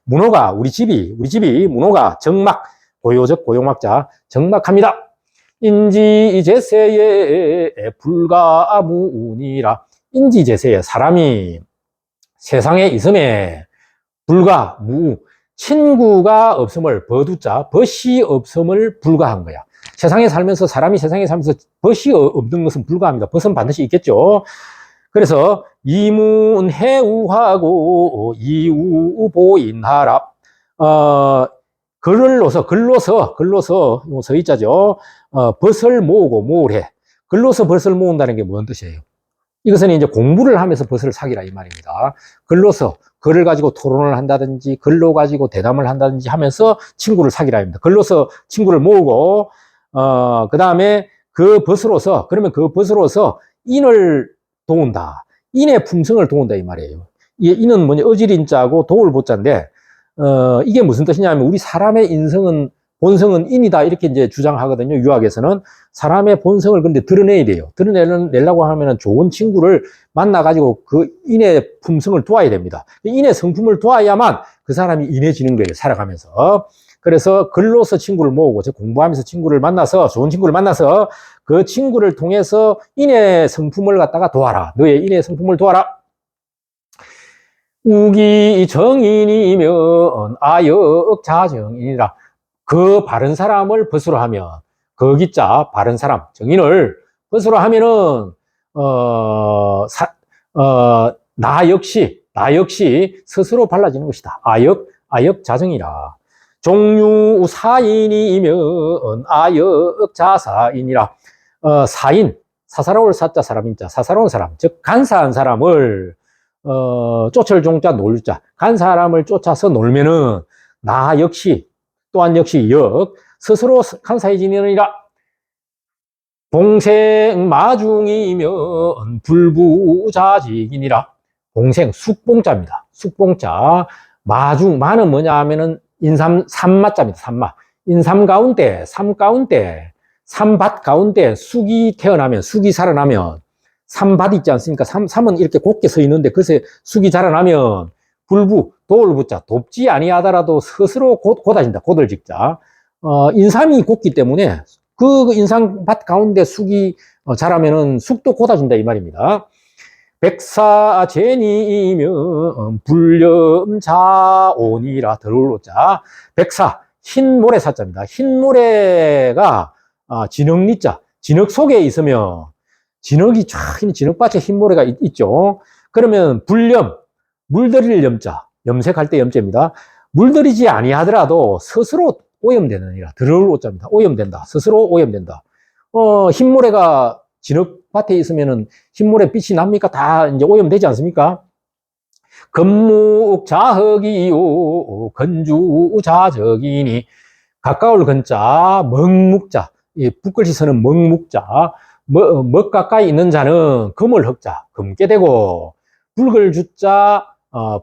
문호가, 우리 집이 문호가 정막, 고요적 고용막자 정막합니다. 인지제세에 불가무니라. 인지제세에, 사람이 세상에 있음에 불가무, 친구가 없음을, 버두자, 벗이 없음을 불가한 거야. 세상에 살면서, 사람이 세상에 살면서 벗이 없는 것은 불가합니다. 벗은 반드시 있겠죠. 그래서 이문해우하고 이우보인하라. 글로서 서의자죠. 벗을 모으고 모으래. 글로서 벗을 모은다는 게 뭔 뜻이에요? 이것은 이제 공부를 하면서 벗을 사기라 이 말입니다. 글로서, 글을 가지고 토론을 한다든지, 글로 가지고 대담을 한다든지 하면서 친구를 사기라 합니다. 글로서 친구를 모으고, 그 다음에 그 벗으로서, 그러면 그 벗으로서 인을 도운다. 인의 품성을 도운다 이 말이에요. 인은 뭐냐, 어지린자고 도울 보자인데, 이게 무슨 뜻이냐면, 우리 사람의 본성은 인이다 이렇게 이제 주장하거든요. 유학에서는 사람의 본성을 근데 드러내야 돼요. 드러내려고 하면은 좋은 친구를 만나가지고 그 인의 품성을 도와야 됩니다. 인의 성품을 도와야만 그 사람이 인해지는 거예요. 살아가면서. 그래서 글로서 친구를 모으고, 공부하면서 친구를 만나서, 좋은 친구를 만나서 그 친구를 통해서 인의 성품을 갖다가 도와라. 너의 인의 성품을 도와라. 우기 정인이면 아역자정이니라. 그 바른 사람을 벗으로 하면, 거기자 바른 사람, 정인을 벗으로 하면은 나 역시 스스로 발라지는 것이다. 아역자정이라. 종유사인이면 아역자사인이라. 사인, 사사로울 사자 사람인자, 사사로운 사람, 즉 간사한 사람을 쫓을 종자 놀자, 간 사람을 쫓아서 놀면은 나 역시 또한 역시 스스로 간사해지느니라. 봉생 마중이면 불부자직이니라. 봉생, 숙봉자입니다. 숙봉자. 마중, 마는 뭐냐 하면은 삼마자입니다. 삼마. 인삼 가운데, 삼 가운데, 삼밭 가운데 숙이 태어나면, 숙이 살아나면, 삼밭 있지 않습니까? 삼은 이렇게 곱게 서 있는데, 그새 숙이 자라나면, 불부, 돌부자, 돕지 아니하더라도 스스로 곧아진다. 곧을 직자. 인삼이 곱기 때문에, 그 인삼밭 가운데 숙이 자라면은 숙도 곧아진다. 이 말입니다. 백사제니면 불렴자오니라. 들어올자. 백사, 흰 모래 사자입니다. 흰 모래가 진흙리자, 진흙 속에 있으면 진흙이 쫙 진흙밭에 흰 모래가 있죠. 그러면 불염, 물들일 염자, 염색할 때 염자입니다. 물들이지 아니하더라도 스스로 오염되느니라. 들어올 오자입니다. 오염된다. 스스로 오염된다. 흰 모래가 진흙밭에 있으면은 흰모래 빛이 납니까? 다 이제 오염되지 않습니까? 건묵자흑이요 건주자적이니. 가까울 건자, 먹묵자, 붓글씨 서는 먹묵자, 먹 가까이 있는 자는 금을 흑자, 금게 되고, 붉을 주자,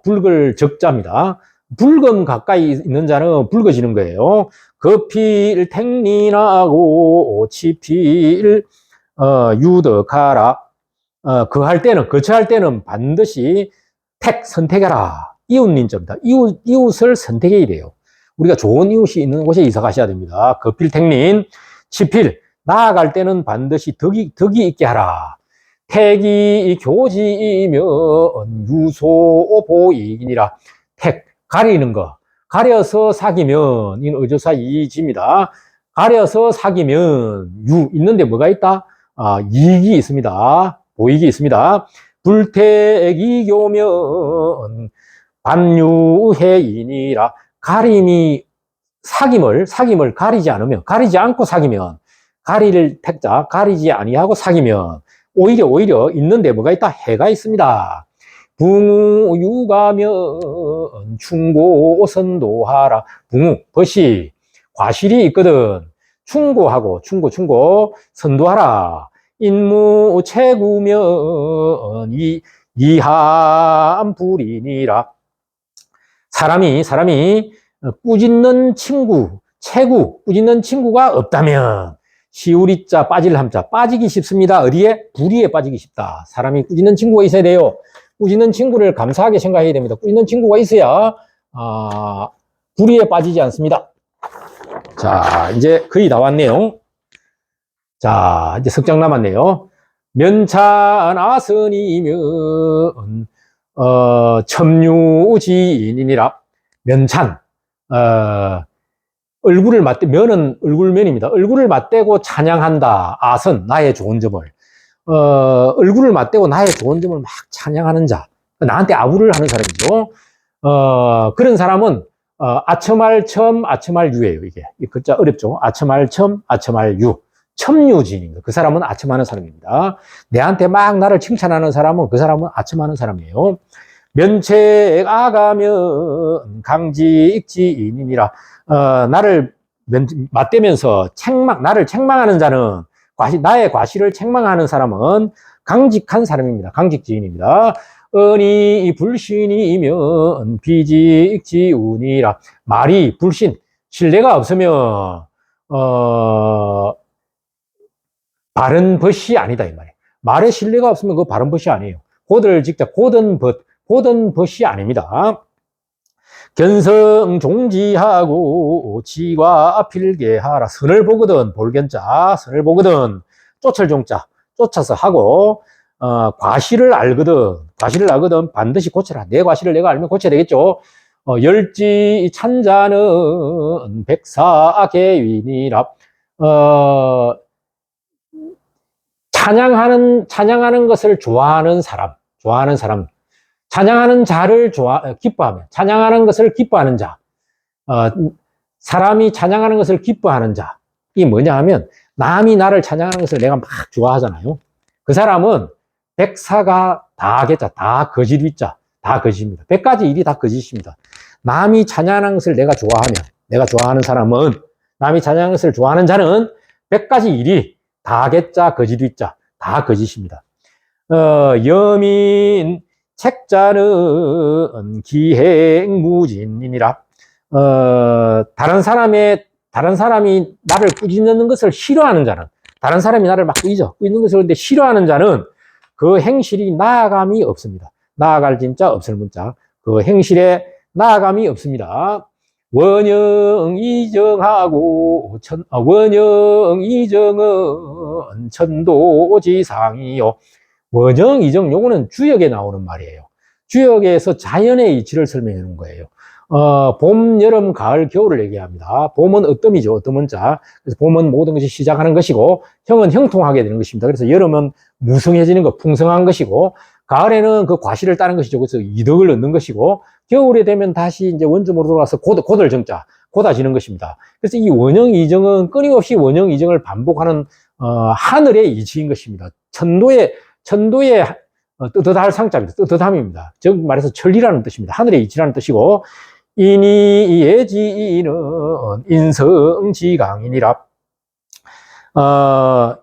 붉을 적자입니다. 붉음 가까이 있는 자는 붉어지는 거예요. 거필 택리나고 치필 유덕하라. 거할 때는, 거처할 때는 반드시 선택해라. 이웃민자입니다. 이웃을 선택해야 돼요. 우리가 좋은 이웃이 있는 곳에 이사 가셔야 됩니다. 거필택린, 치필, 나아갈 때는 반드시 덕이 있게 하라. 택이 교지이면 유소보이니라. 택, 가리는 거. 가려서 사귀면, 이는 의조사 이지입니다. 가려서 사귀면, 있는데 뭐가 있다? 이익이 있습니다. 보익이 있습니다. 불택이 교면 반유해이니라. 가림이 사귐을 가리지 않으면, 가리지 않고 사귀면, 가리를 택자, 가리지 아니하고 사귀면, 오히려 있는데 뭐가 있다? 해가 있습니다. 붕우 유가면 충고선도하라. 붕우, 벗이, 과실이 있거든. 충고하고, 충고, 선도하라. 인무 체구면 이함불이니라. 사람이 꾸짖는 친구, 꾸짖는 친구가 없다면, 시우리자 빠질 함자, 빠지기 쉽습니다. 어디에? 불의에 빠지기 쉽다. 사람이 꾸짖는 친구가 있어야 돼요. 꾸짖는 친구를 감사하게 생각해야 됩니다. 꾸짖는 친구가 있어야, 불의에 빠지지 않습니다. 자, 이제 거의 다 왔네요. 자, 이제 석장 남았네요. 면찬아선이면, 첨유지인이니라. 면찬, 얼굴을 면은 얼굴면입니다. 얼굴을 맞대고 찬양한다. 아선, 나의 좋은 점을. 얼굴을 맞대고 나의 좋은 점을 막 찬양하는 자. 나한테 아부를 하는 사람이죠. 그런 사람은, 아첨할첨아첨할유예요, 이게. 이 글자 어렵죠? 아첨할첨아첨할유. 첨유진입니다. 그 사람은 아첨하는 사람입니다. 내한테 막 나를 칭찬하는 사람은 그 사람은 아첨하는 사람이에요. 면책 아가면 강직지인이니라. 나를 맞대면서 나를 책망하는 자는, 나의 과실을 책망하는 사람은 강직한 사람입니다. 강직지인입니다. 은이 불신이면 비직지운이라. 말이 불신, 신뢰가 없으면, 바른 벗이 아니다, 이 말이에요. 말에 신뢰가 없으면 그 바른 벗이 아니에요. 곧을 직자, 곧은 벗이 아닙니다. 견성 종지하고 지과 필계하라. 선을 보거든, 볼견자, 선을 보거든, 쫓을 종자, 쫓아서 하고, 과실을 알거든 반드시 고쳐라. 내 과실을 내가 알면 고쳐야 되겠죠. 열지 찬자는 백사계윈이라. 찬양하는 것을 좋아하는 사람, 찬양하는 자를 기뻐하면, 찬양하는 것을 기뻐하는 자, 사람이 찬양하는 것을 기뻐하는 자, 이 뭐냐 하면, 남이 나를 찬양하는 것을 내가 막 좋아하잖아요. 그 사람은 백사가 다 개자, 다 거짓위자, 다 거짓입니다. 100가지 일이 다 거짓입니다. 남이 찬양하는 것을 내가 좋아하는 사람은, 남이 찬양하는 것을 좋아하는 자는 100가지 일이 다개자 거짓위자 다 거짓입니다. 여민 책자는 기행무진이니라. 다른 사람이 나를 꾸짖는 것을 싫어하는 자는, 다른 사람이 나를 막 꾸짖는 것을 근데 싫어하는 자는 그 행실이 나아감이 없습니다. 나아갈 진짜 없을 문자. 그 행실에 나아감이 없습니다. 원영 이정은 천도지상이요. 원영 이정 요거는 주역에 나오는 말이에요. 주역에서 자연의 이치를 설명해 놓은 거예요. 봄, 여름, 가을, 겨울을 얘기합니다. 봄은 어뜸이죠. 어뜸은 자. 그래서 봄은 모든 것이 시작하는 것이고, 형은 형통하게 되는 것입니다. 그래서 여름은 무성해지는 것, 풍성한 것이고, 가을에는 그 과실을 따는 것이죠. 그래서 이덕을 얻는 것이고, 겨울에 되면 다시 이제 원점으로 돌아가서 고들 정자, 고다지는 것입니다. 그래서 이 원형 이정은 끊임없이 원형 이정을 반복하는, 하늘의 이치인 것입니다. 천도의 뜨뜻할 상자입니다. 뜨뜻함입니다. 즉 말해서 천리라는 뜻입니다. 하늘의 이치라는 뜻이고, 인이예지는 인성지강이니라.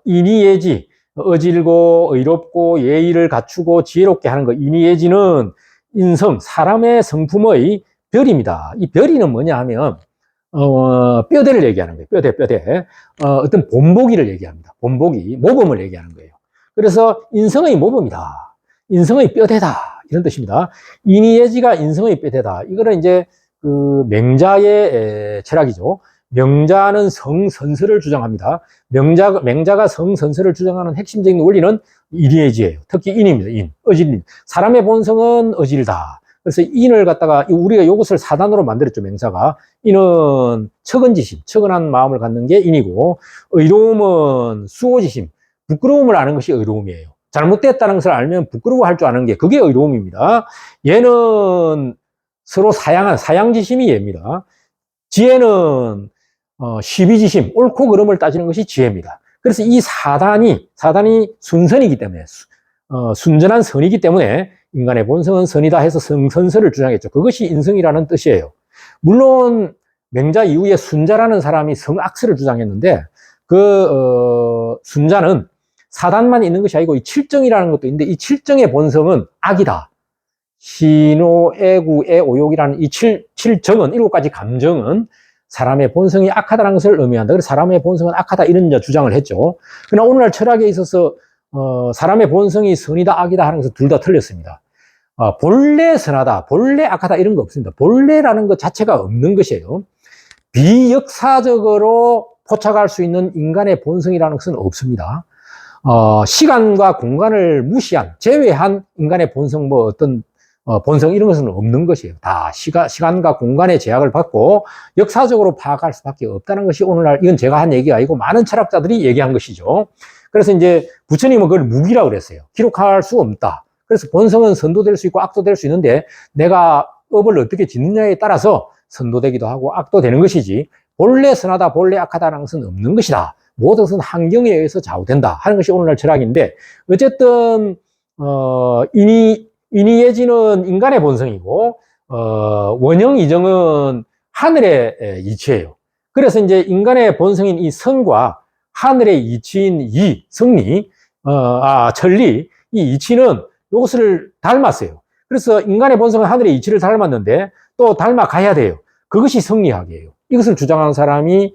인이예지, 어질고 의롭고 예의를 갖추고 지혜롭게 하는 것. 인이예지는 인성, 사람의 성품의 별입니다. 이 별이는 뭐냐 하면 뼈대를 얘기하는 거예요. 뼈대. 어떤 본보기를 얘기합니다. 본보기, 모범을 얘기하는 거예요. 그래서 인성의 모범이다. 인성의 뼈대다. 이런 뜻입니다. 인이예지가 인성의 뼈대다. 이거는 이제 그 명자의 철학이죠. 명자는 성선설을 주장합니다. 명자가 성선설을 주장하는 핵심적인 원리는 인이예지예요. 특히 인입니다. 어질. 사람의 본성은 어질다. 그래서 인을 갖다가 우리가 이것을 사단으로 만들었죠. 명사가. 인은 척은지심, 척은한 마음을 갖는 게 인이고, 의로움은 수호지심, 부끄러움을 아는 것이 의로움이에요. 잘못됐다는 것을 알면 부끄러워할 줄 아는 게 그게 의로움입니다. 얘는 서로 사양지심이 얘입니다. 지혜는 시비지심, 옳고 그름을 따지는 것이 지혜입니다. 그래서 이 사단이 순선이기 때문에, 순전한 선이기 때문에 인간의 본성은 선이다 해서 성선설을 주장했죠. 그것이 인성이라는 뜻이에요. 물론 명자 이후에 순자라는 사람이 성악설을 주장했는데, 순자는 사단만 있는 것이 아니고 이 칠정이라는 것도 있는데, 이 칠정의 본성은 악이다. 희노, 애구, 애오욕이라는 이 칠정은, 7가지 감정은 사람의 본성이 악하다는 것을 의미한다. 그래서 사람의 본성은 악하다, 이런 주장을 했죠. 그러나 오늘날 철학에 있어서 사람의 본성이 선이다, 악이다 하는 것은 둘 다 틀렸습니다. 본래 선하다, 본래 악하다 이런 거 없습니다. 본래라는 것 자체가 없는 것이에요. 비역사적으로 포착할 수 있는 인간의 본성이라는 것은 없습니다. 시간과 공간을 무시한, 제외한 인간의 본성, 본성 이런 것은 없는 것이에요. 다 시간과 공간의 제약을 받고 역사적으로 파악할 수밖에 없다는 것이 오늘날, 이건 제가 한 얘기가 아니고 많은 철학자들이 얘기한 것이죠. 그래서 이제 부처님은 그걸 무기라고 그랬어요. 기록할 수 없다. 그래서 본성은 선도될 수 있고 악도 될 수 있는데, 내가 업을 어떻게 짓느냐에 따라서 선도되기도 하고 악도 되는 것이지, 본래 선하다, 본래 악하다는 것은 없는 것이다. 모든 것은 환경에 의해서 좌우된다 하는 것이 오늘날 철학인데, 어쨌든 인이예지는 인간의 본성이고, 원형 이정은 하늘의 이치예요. 그래서 이제 인간의 본성인 이 성과 하늘의 이치인 이 성리, 천리, 이 이치는 이것을 닮았어요. 그래서 인간의 본성은 하늘의 이치를 닮았는데 또 닮아가야 돼요. 그것이 성리학이에요. 이것을 주장하는 사람이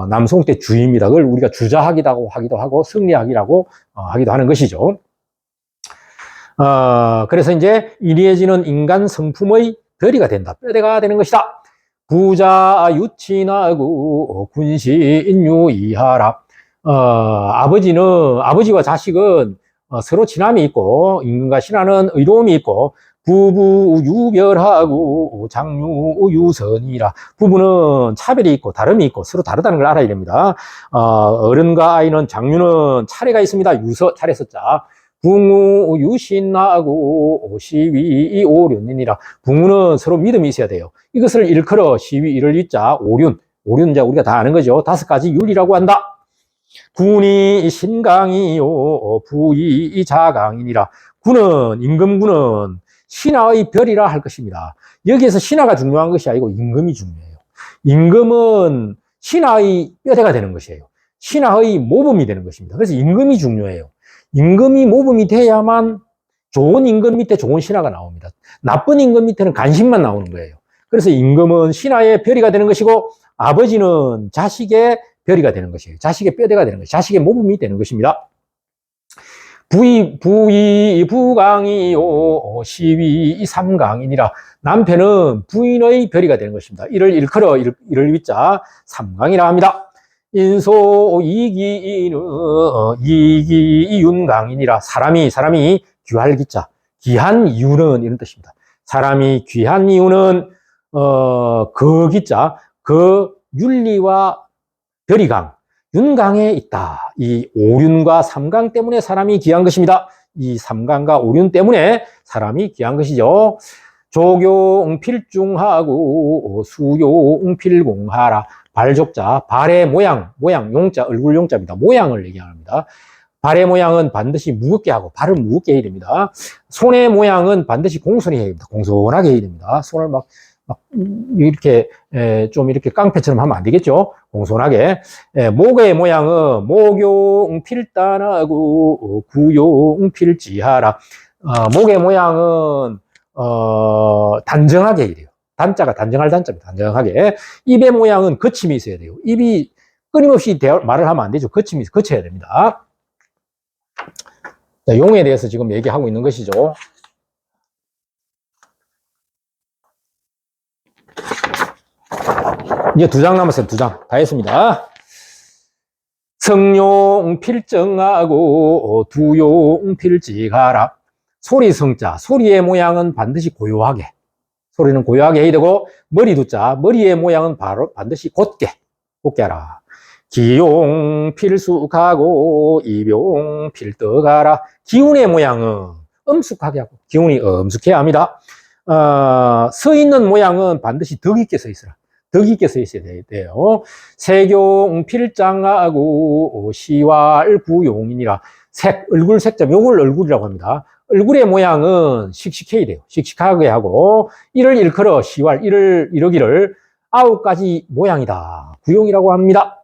남송 때 주입니다. 그걸 우리가 주자학이라고 하기도 하고 성리학이라고 하기도 하는 것이죠. 그래서 이제 인이예지는 인간 성품의 별이가 된다. 뼈대가 되는 것이다. 부자 유친하고 군시인유이하라. 아버지와 자식은 서로 친함이 있고, 임금과 신하는 의로움이 있고, 부부 유별하고 장유 유선이라. 부부는 차별이 있고 다름이 있고 서로 다르다는 걸 알아야 됩니다. 어른과 아이는, 장유는 차례가 있습니다. 차례 섰자. 붕우 유신하고 시위 오륜이니라. 붕우는 서로 믿음이 있어야 돼요. 이것을 일컬어 시위 이를 유자 오륜 이제 우리가 다 아는 거죠. 5가지 율이라고 한다. 군이 신강이요 부이 자강이니라. 군은, 임금군은 신하의 별이라 할 것입니다. 여기에서 신하가 중요한 것이 아니고 임금이 중요해요. 임금은 신하의 뼈대가 되는 것이에요. 신하의 모범이 되는 것입니다. 그래서 임금이 중요해요. 임금이 모범이 돼야만 좋은 임금 밑에 좋은 신하가 나옵니다. 나쁜 임금 밑에는 간신만 나오는 거예요. 그래서 임금은 신하의 별이가 되는 것이고 아버지는 자식의 별이가 되는 것이에요. 자식의 뼈대가 되는 것이에요. 자식의 모범이 되는 것입니다. 부강이요 시위 삼강이니라. 남편은 부인의 별이가 되는 것입니다. 이를 일컬어 이를 위자 삼강이라 합니다. 인소 이기윤강이니라. 사람이 귀할 기자, 귀한 이유는 이런 뜻입니다. 사람이 귀한 이유는 그 기자, 그 윤리와 별이 강, 윤강에 있다. 이 오륜과 삼강 때문에 사람이 귀한 것입니다. 이 삼강과 오륜 때문에 사람이 귀한 것이죠. 조교pil중하고 수교pil공하라. 발족자, 발의 모양, 용자, 얼굴 용자입니다. 모양을 얘기합니다. 발의 모양은 반드시 무겁게 하고, 발은 무겁게 해야 됩니다. 손의 모양은 반드시 공손히 해야 됩니다. 공손하게 해야 됩니다. 손을 이렇게, 좀 이렇게 깡패처럼 하면 안 되겠죠? 공손하게. 목의 모양은 목용필단하고 구용필지하라. 목의 모양은, 단정하게 해야 돼요. 단자가 단정할 단자입니다. 단정하게. 입의 모양은 거침이 있어야 돼요. 입이 끊임없이 말을 하면 안 되죠. 거쳐야 됩니다. 자, 용에 대해서 지금 얘기하고 있는 것이죠. 이제 2장 남았어요. 2장. 다 했습니다. 성룡필정하고 두용필지가라. 소리성자. 소리의 모양은 반드시 고요하게. 소리는 고요하게 해야 되고, 머리두자. 머리의 모양은 반드시 곧게 하라. 기용필숙하고 이병필떡하라. 기운의 모양은 엄숙하게 하고, 기운이 엄숙해야 합니다. 서 있는 모양은 반드시 덕 있게 서 있어라. 덕 있게 서 있어야 돼요. 세경필장하고 시왈구용이니라. 얼굴 색점, 요걸 얼굴이라고 합니다. 얼굴의 모양은 씩씩해야 돼요. 씩씩하게 하고, 이를 일컬어 시왈, 이러기를 9가지 모양이다. 구용이라고 합니다.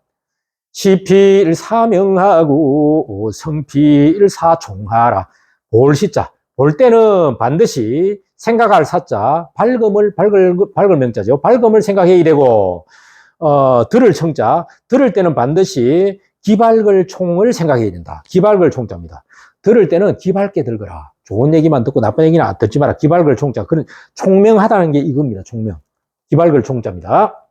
시필사명하고 성필사종하라. 볼시자. 볼 때는 반드시 생각할 사자, 밝을 명자죠. 밝음을 생각해야 되고, 들을 청자. 들을 때는 반드시 기발글 총을 생각해야 된다. 기발글 총자입니다. 들을 때는 기발게 들거라. 좋은 얘기만 듣고 나쁜 얘기는 듣지 마라. 기발글 총자. 그런 총명하다는 게 이겁니다. 총명. 기발글 총자입니다.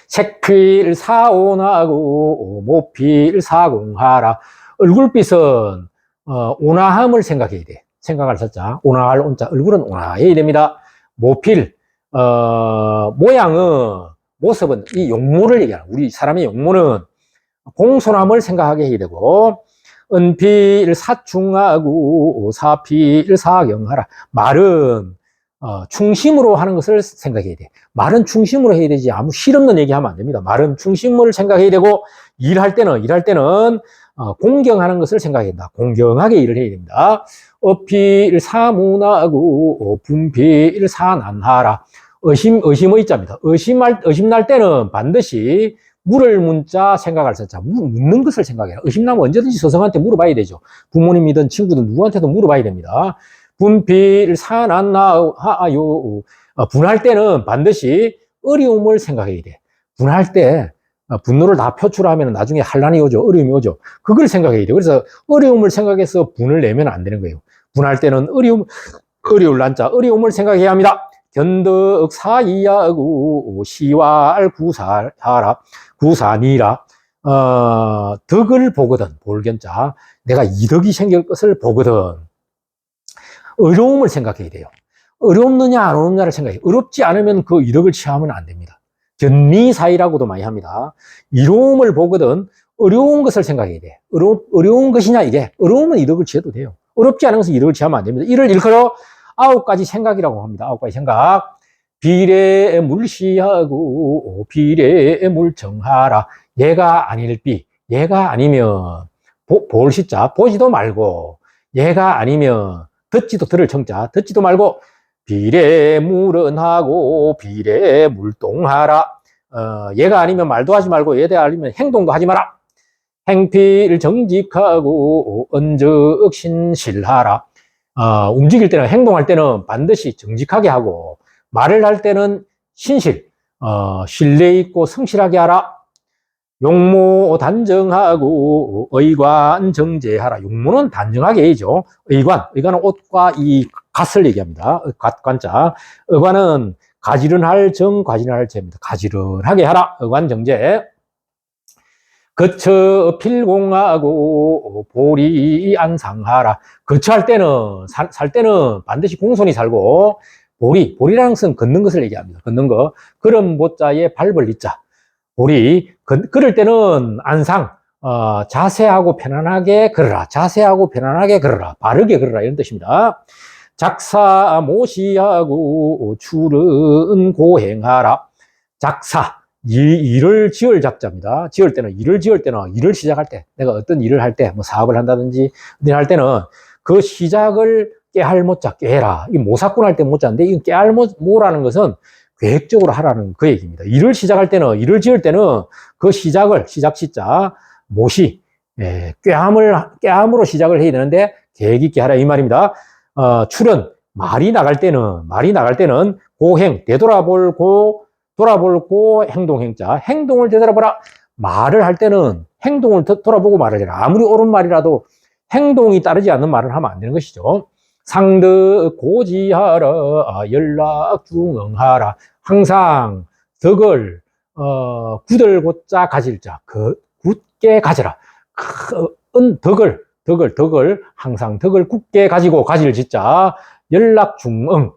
색필사온하고 모필사공하라. 얼굴빛은 온화함을 생각해야 돼. 생각할 사자, 온화할 온자. 얼굴은 온화해야 됩니다. 모필, 모양은, 모습은 이 용모를 얘기하는, 우리 사람의 용모는 공손함을 생각하게 해야 되고, 은필사충하고 사필사경하라. 말은 충심으로 하는 것을 생각해야 돼. 말은 충심으로 해야 되지 아무 실없는 얘기하면 안 됩니다. 말은 충심을 생각해야 되고, 일할 때는 공경하는 것을 생각해야 된다. 공경하게 일을 해야 됩니다. 어필사문하고 분필사난하라. 의심의 자입니다. 의심날 때는 반드시 물을 문자 생각할 사자. 묻는 것을 생각해라. 의심나면 언제든지 스승한테 물어봐야 되죠. 부모님이든 친구든 누구한테도 물어봐야 됩니다. 분필사난하요. 분할 때는 반드시 어려움을 생각해야 돼. 분할 때 분노를 다 표출하면 나중에 환란이 오죠. 어려움이 오죠. 그걸 생각해야 돼요. 그래서 어려움을 생각해서 분을 내면 안 되는 거예요. 분할 때는 어려울 난자, 어려움을 생각해야 합니다. 견덕 사이하고 시왈 구사하라. 구사니라. 덕을 보거든. 볼견자. 내가 이덕이 생길 것을 보거든. 어려움을 생각해야 돼요. 어렵느냐 안 어렵느냐를 생각해요. 어렵지 않으면 그 이덕을 취하면 안 됩니다. 견리사이라고도 많이 합니다. 이로움을 보거든 어려운 것을 생각해야 돼. 어려운 것이냐 이게. 어려우면 이덕을 취해도 돼요. 어렵지 않은 것은 이덕을 취하면 안 됩니다. 이를 일컬어 9가지 생각이라고 합니다. 9가지 생각. 비례물시하고 비례물정하라. 얘가 아닐 비. 얘가 아니면 볼시자. 보지도 말고. 얘가 아니면 듣지도 들을 청자. 듣지도 말고. 비례물은하고 비례물동하라. 얘가 아니면 말도 하지 말고 얘가 아니면 행동도 하지 마라. 행필 정직하고 언적 신실하라. 움직일 때는, 행동할 때는 반드시 정직하게 하고, 말을 할 때는 신뢰 있고 성실하게 하라. 용모 단정하고 의관 정제하라. 용모는 단정하게 해야죠. 의관은 옷과 이 갓을 얘기합니다. 관자. 의관은 가지런할 정, 과지런할 제입니다. 가지런하게 하라. 의관 정제. 거처 필공하고 보리 안상하라. 거처할 때는, 살 때는 반드시 공손히 살고, 보리라는 것은 걷는 것을 얘기합니다. 걷는 거. 걸음 보자에 밟을 리자. 걸을 때는 안상, 자세하고 편안하게 걸어라. 자세하고 편안하게 걸어라. 바르게 걸어라. 이런 뜻입니다. 작사 모시하고 출은 고행하라. 작사, 일을 지을 작자입니다. 일을 지을 때는, 일을 시작할 때, 내가 어떤 일을 할 때, 뭐 사업을 한다든지, 할 때는 그 시작을 깨알못자, 깨해라. 이 모사꾼 할 때 못자인데, 이 깨알모라는 것은 계획적으로 하라는 그 얘기입니다. 일을 시작할 때는, 일을 지을 때는 그 시작 시자, 모시, 꾀함으로 시작을 해야 되는데, 계획 있게 하라. 이 말입니다. 출은, 말이 나갈 때는, 고행, 돌아볼고 행동행자. 행동을 되돌아보라. 말을 할 때는 행동을 돌아보고 말을 해라. 아무리 옳은 말이라도 행동이 따르지 않는 말을 하면 안 되는 것이죠. 상득 고지하라. 연락중응하라. 항상 덕을 굳을고자 가질자. 굳게 가져라. 덕을 항상 덕을 굳게 가지고 가질 짓자. 연락중응.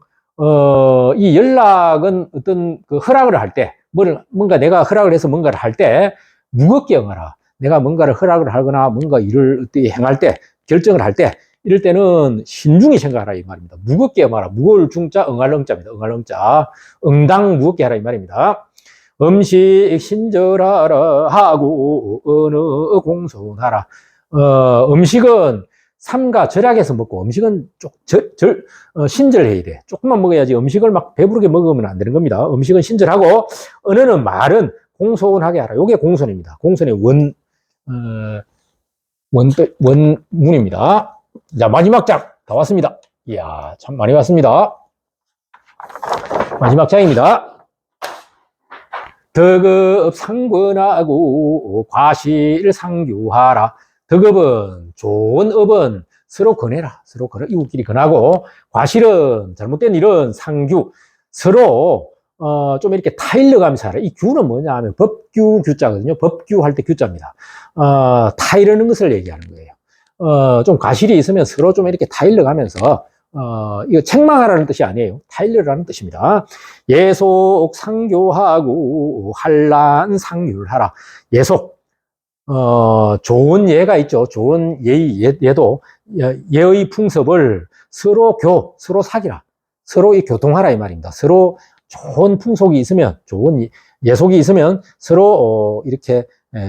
이 연락은 어떤 그 허락을 할 때, 뭔가 내가 허락을 해서 뭔가를 할 때, 무겁게 응하라. 내가 뭔가를 허락을 하거나 뭔가 일을 어떻게 행할 때, 결정을 할 때, 이럴 때는 신중히 생각하라. 이 말입니다. 무겁게 응하라. 무거울 중자, 응할 응자입니다. 응할 응자. 응당 무겁게 하라. 이 말입니다. 음식 신절하라 하고, 어느 공손하라. 음식은 삼가 절약해서 먹고, 음식은 신절해야 돼. 조금만 먹어야지. 음식을 막 배부르게 먹으면 안 되는 겁니다. 음식은 신절하고, 언어는 말은 공손하게 하라. 요게 공손입니다. 공손의 원문입니다. 자, 마지막 장 다 왔습니다. 이야, 참 많이 왔습니다. 마지막 장입니다. 덕업 상권하고 과실 상규하라. 덕업은, 좋은 업은 서로 권해라. 서로 권해, 이웃끼리 권하고, 과실은, 잘못된 일은 상규, 서로 좀 이렇게 타일러 가면서 하라. 이 규는 뭐냐 하면 규자거든요. 법규할 때 규자입니다. 타이르는 것을 얘기하는 거예요. 좀 과실이 있으면 서로 좀 이렇게 타일러 가면서, 이거 책망하라는 뜻이 아니에요. 타일러라는 뜻입니다. 예속 상교하고 한란 상률하라. 예속, 좋은 예가 있죠. 좋은 예도, 예의 풍습을 서로 사귀라. 서로 교통하라. 이 말입니다. 서로 좋은 풍속이 있으면, 좋은 예속이 있으면 서로, 이렇게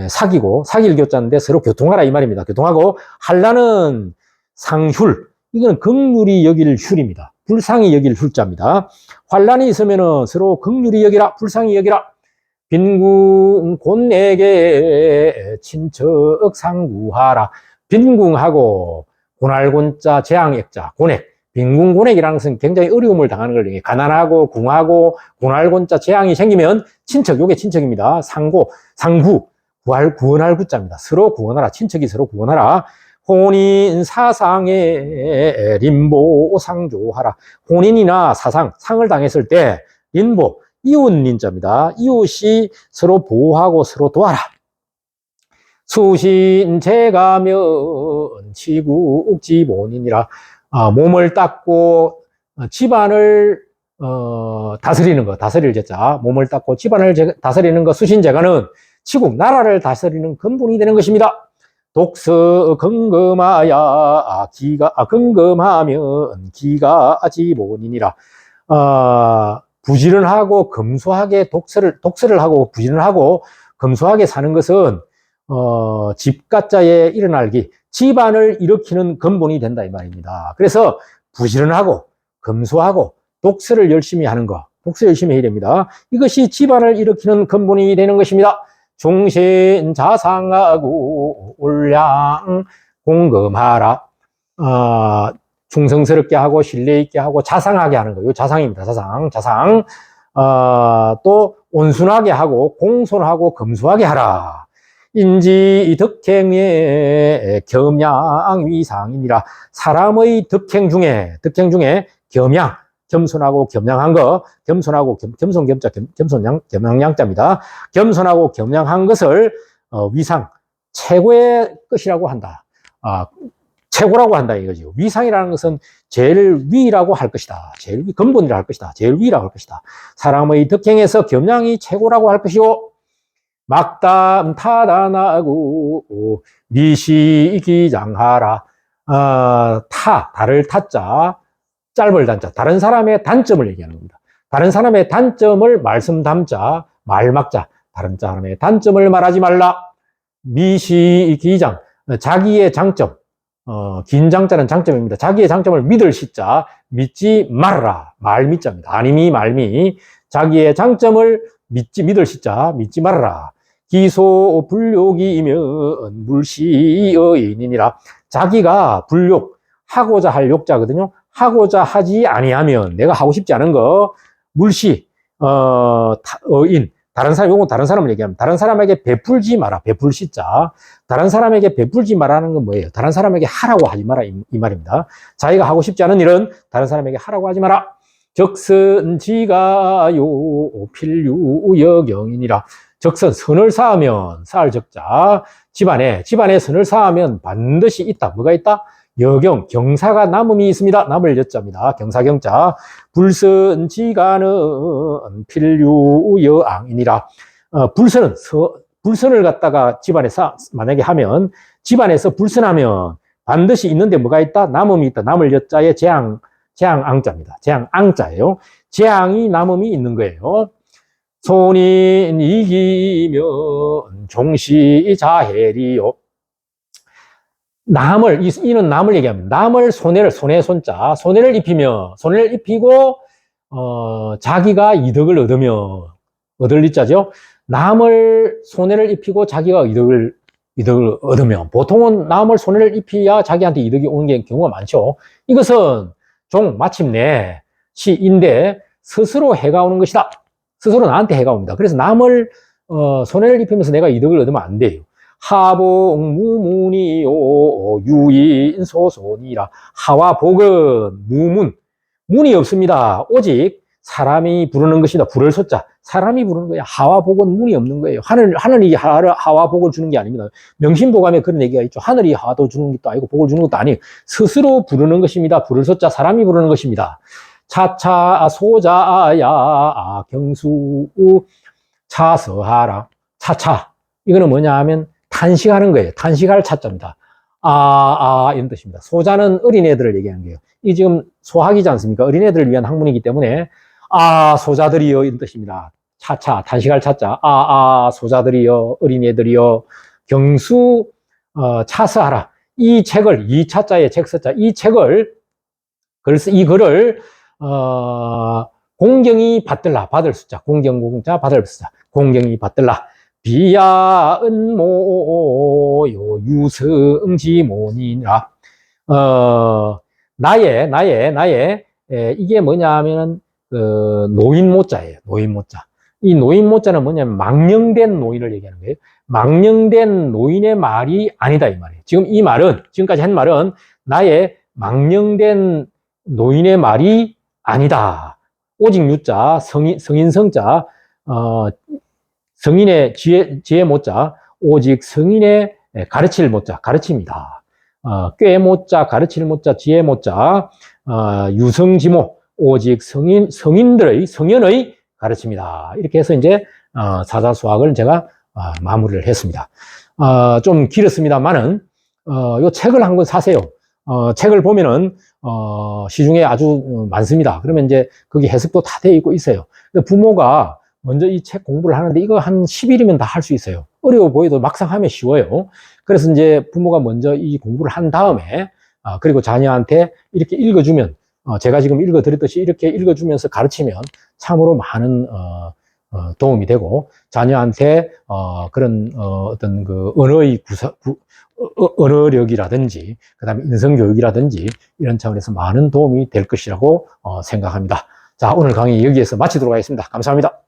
사귈 교자인데 서로 교통하라. 이 말입니다. 교통하고, 한란은 상휼. 이건 긍휼히 여길 휼입니다. 불상히 여길 휼자입니다. 환란이 있으면은 서로 긍휼히 여기라, 불상히 여기라. 빈궁 곤에게 친척 상구하라. 빈궁하고 고날곤자 재앙액자 고액. 빈궁 고액이라는 것은 굉장히 어려움을 당하는 걸 얘기해요. 가난하고 궁하고 고날곤자 재앙이 생기면 친척, 요게 친척입니다. 상구 구원할 구자입니다. 서로 구원하라. 친척이 서로 구원하라. 혼인 사상에 림보 상조하라. 혼인이나 상을 당했을 때 림보, 이웃린자입니다. 이웃이 서로 보호하고 서로 도와라. 수신제가면 치국지본이니라. 몸을 닦고 집안을 다스리는 거, 다스릴 제자. 몸을 닦고 집안을 다스리는 거, 수신제가는 치국, 나라를 다스리는 근본이 되는 것입니다. 독서 근검하야 근검하면 기가 지본이니라. 부지런하고 검소하게 독서를 하고 부지런을 하고 검소하게 사는 것은 집가자에 일어날기, 집안을 일으키는 근본이 된다 이 말입니다. 그래서 부지런하고 검소하고 독서를 열심히 하는 거, 독서 열심히 해야 됩니다. 이것이 집안을 일으키는 근본이 되는 것입니다. 중신 자상하고 올량 공금하라. 충성스럽게 하고 신뢰 있게 하고 자상하게 하는 거예요. 자상입니다. 자상. 또 온순하게 하고 공손하고 검소하게 하라. 인지 덕행의 겸양위상이니라. 사람의 덕행 중에 겸손하고 겸양한 거, 겸손 겸자, 겸양양자입니다. 겸손하고 겸양한 것을 위상, 최고의 것이라고 한다. 최고라고 한다 이거죠. 위상이라는 것은 제일 위라고 할 것이다. 제일 위, 근본이라 할 것이다. 제일 위라고 할 것이다. 사람의 덕행에서 겸양이 최고라고 할 것이요. 막담 타단하고 미시기장하라. 다를 타자, 짧을 단자. 다른 사람의 단점을 얘기하는 겁니다. 다른 사람의 단점을 말씀 담자, 말 막자. 다른 사람의 단점을 말하지 말라. 미시기장, 자기의 장점. 긴장자는 장점입니다. 자기의 장점을 믿을 시자, 믿지 말라. 말미자입니다. 아니미, 말미. 자기의 장점을 믿을 시자, 믿지 말라. 기소 불욕이면 물시여인이니라. 자기가 불욕, 하고자 할 욕자거든요. 하고자 하지 아니하면, 내가 하고 싶지 않은 거, 물시, 인. 다른 사람, 요건 다른 사람을 얘기하면, 다른 사람에게 베풀지 마라. 베풀시자. 다른 사람에게 베풀지 마라는 건 뭐예요? 다른 사람에게 하라고 하지 마라. 이 말입니다. 자기가 하고 싶지 않은 일은 다른 사람에게 하라고 하지 마라. 적선지가요 필유여경이니라. 적선, 선을 쌓으면, 쌓을 적자. 집안에 선을 쌓으면 반드시 있다. 뭐가 있다? 여경, 경사가 남음이 있습니다. 남을 여자입니다. 경사경자. 불선지가는 필유여앙이니라. 불선을 갖다가 집안에 만약에 하면, 집안에서 불선하면 반드시 있는데 뭐가 있다? 남음이 있다. 남을 여자의 재앙앙자입니다. 재앙앙자예요. 재앙이 남음이 있는 거예요. 손인 이기면 종시자해리요. 이는 남을 얘기합니다. 남을 손해를 입히고, 자기가 이득을 얻을 리자죠. 남을 손해를 입히고 자기가 이득을 얻으면, 보통은 남을 손해를 입혀야 자기한테 이득이 오는 게 경우가 많죠. 이것은 마침내 시인데 스스로 해가 오는 것이다. 스스로 나한테 해가 옵니다. 그래서 남을 손해를 입히면서 내가 이득을 얻으면 안 돼요. 하복무문이요 유인소손이라. 하와 복은 문이 없습니다. 오직 사람이 부르는 것이다. 부를 소자. 사람이 부르는 거예요. 하와 복은 문이 없는 거예요. 하늘이 하와 복을 주는 게 아닙니다. 명심보감에 그런 얘기가 있죠. 하늘이 하도 주는 것도 아니고 복을 주는 것도 아니에요. 스스로 부르는 것입니다. 부를 소자. 사람이 부르는 것입니다. 차차 소자야 경수 차서하라. 차차. 이거는 뭐냐 하면 탄식하는 거예요. 탄식할 차자입니다. 이런 뜻입니다. 소자는 어린애들을 얘기하는 거예요. 이 지금 소학이지 않습니까? 어린애들을 위한 학문이기 때문에 소자들이여 이런 뜻입니다. 차차, 탄식할 차자. 소자들이여, 어린애들이여, 경수 차서하라. 이 차자의 책서자, 이 글을 공경이 받들라. 받을 숫자. 공경공자 받을 숫자. 공경이 받들라. 비야은모 유성지모니라. 이게 뭐냐 하면은 노인모자예요. 노인모자. 이 노인모자는 뭐냐면 망령된 노인을 얘기하는 거예요. 망령된 노인의 말이 아니다 이 말이에요. 지금까지 한 말은 나의 망령된 노인의 말이 아니다. 오직 유자, 성인성자, 성인의 지혜 모자, 오직 성인의 가르칠 모자, 가르칩니다. 꾀모자, 가르칠 모자, 지혜 모자, 유성지모, 오직 성인의 가르칩니다. 이렇게 해서 이제, 사자수학을 제가, 마무리를 했습니다. 좀 길었습니다만은, 요 책을 한 권 사세요. 책을 보면은, 시중에 아주 많습니다. 그러면 이제, 거기 해석도 다 되어 있고 있어요. 부모가 먼저 이 책 공부를 하는데, 이거 한 10일이면 다 할 수 있어요. 어려워 보여도 막상 하면 쉬워요. 그래서 이제 부모가 먼저 이 공부를 한 다음에, 그리고 자녀한테 이렇게 읽어주면, 제가 지금 읽어드렸듯이 이렇게 읽어주면서 가르치면 참으로 많은, 도움이 되고 자녀한테 그런 어떤 그 언어력이라든지 그다음에 인성교육이라든지 이런 차원에서 많은 도움이 될 것이라고 생각합니다. 자, 오늘 강의 여기에서 마치도록 하겠습니다. 감사합니다.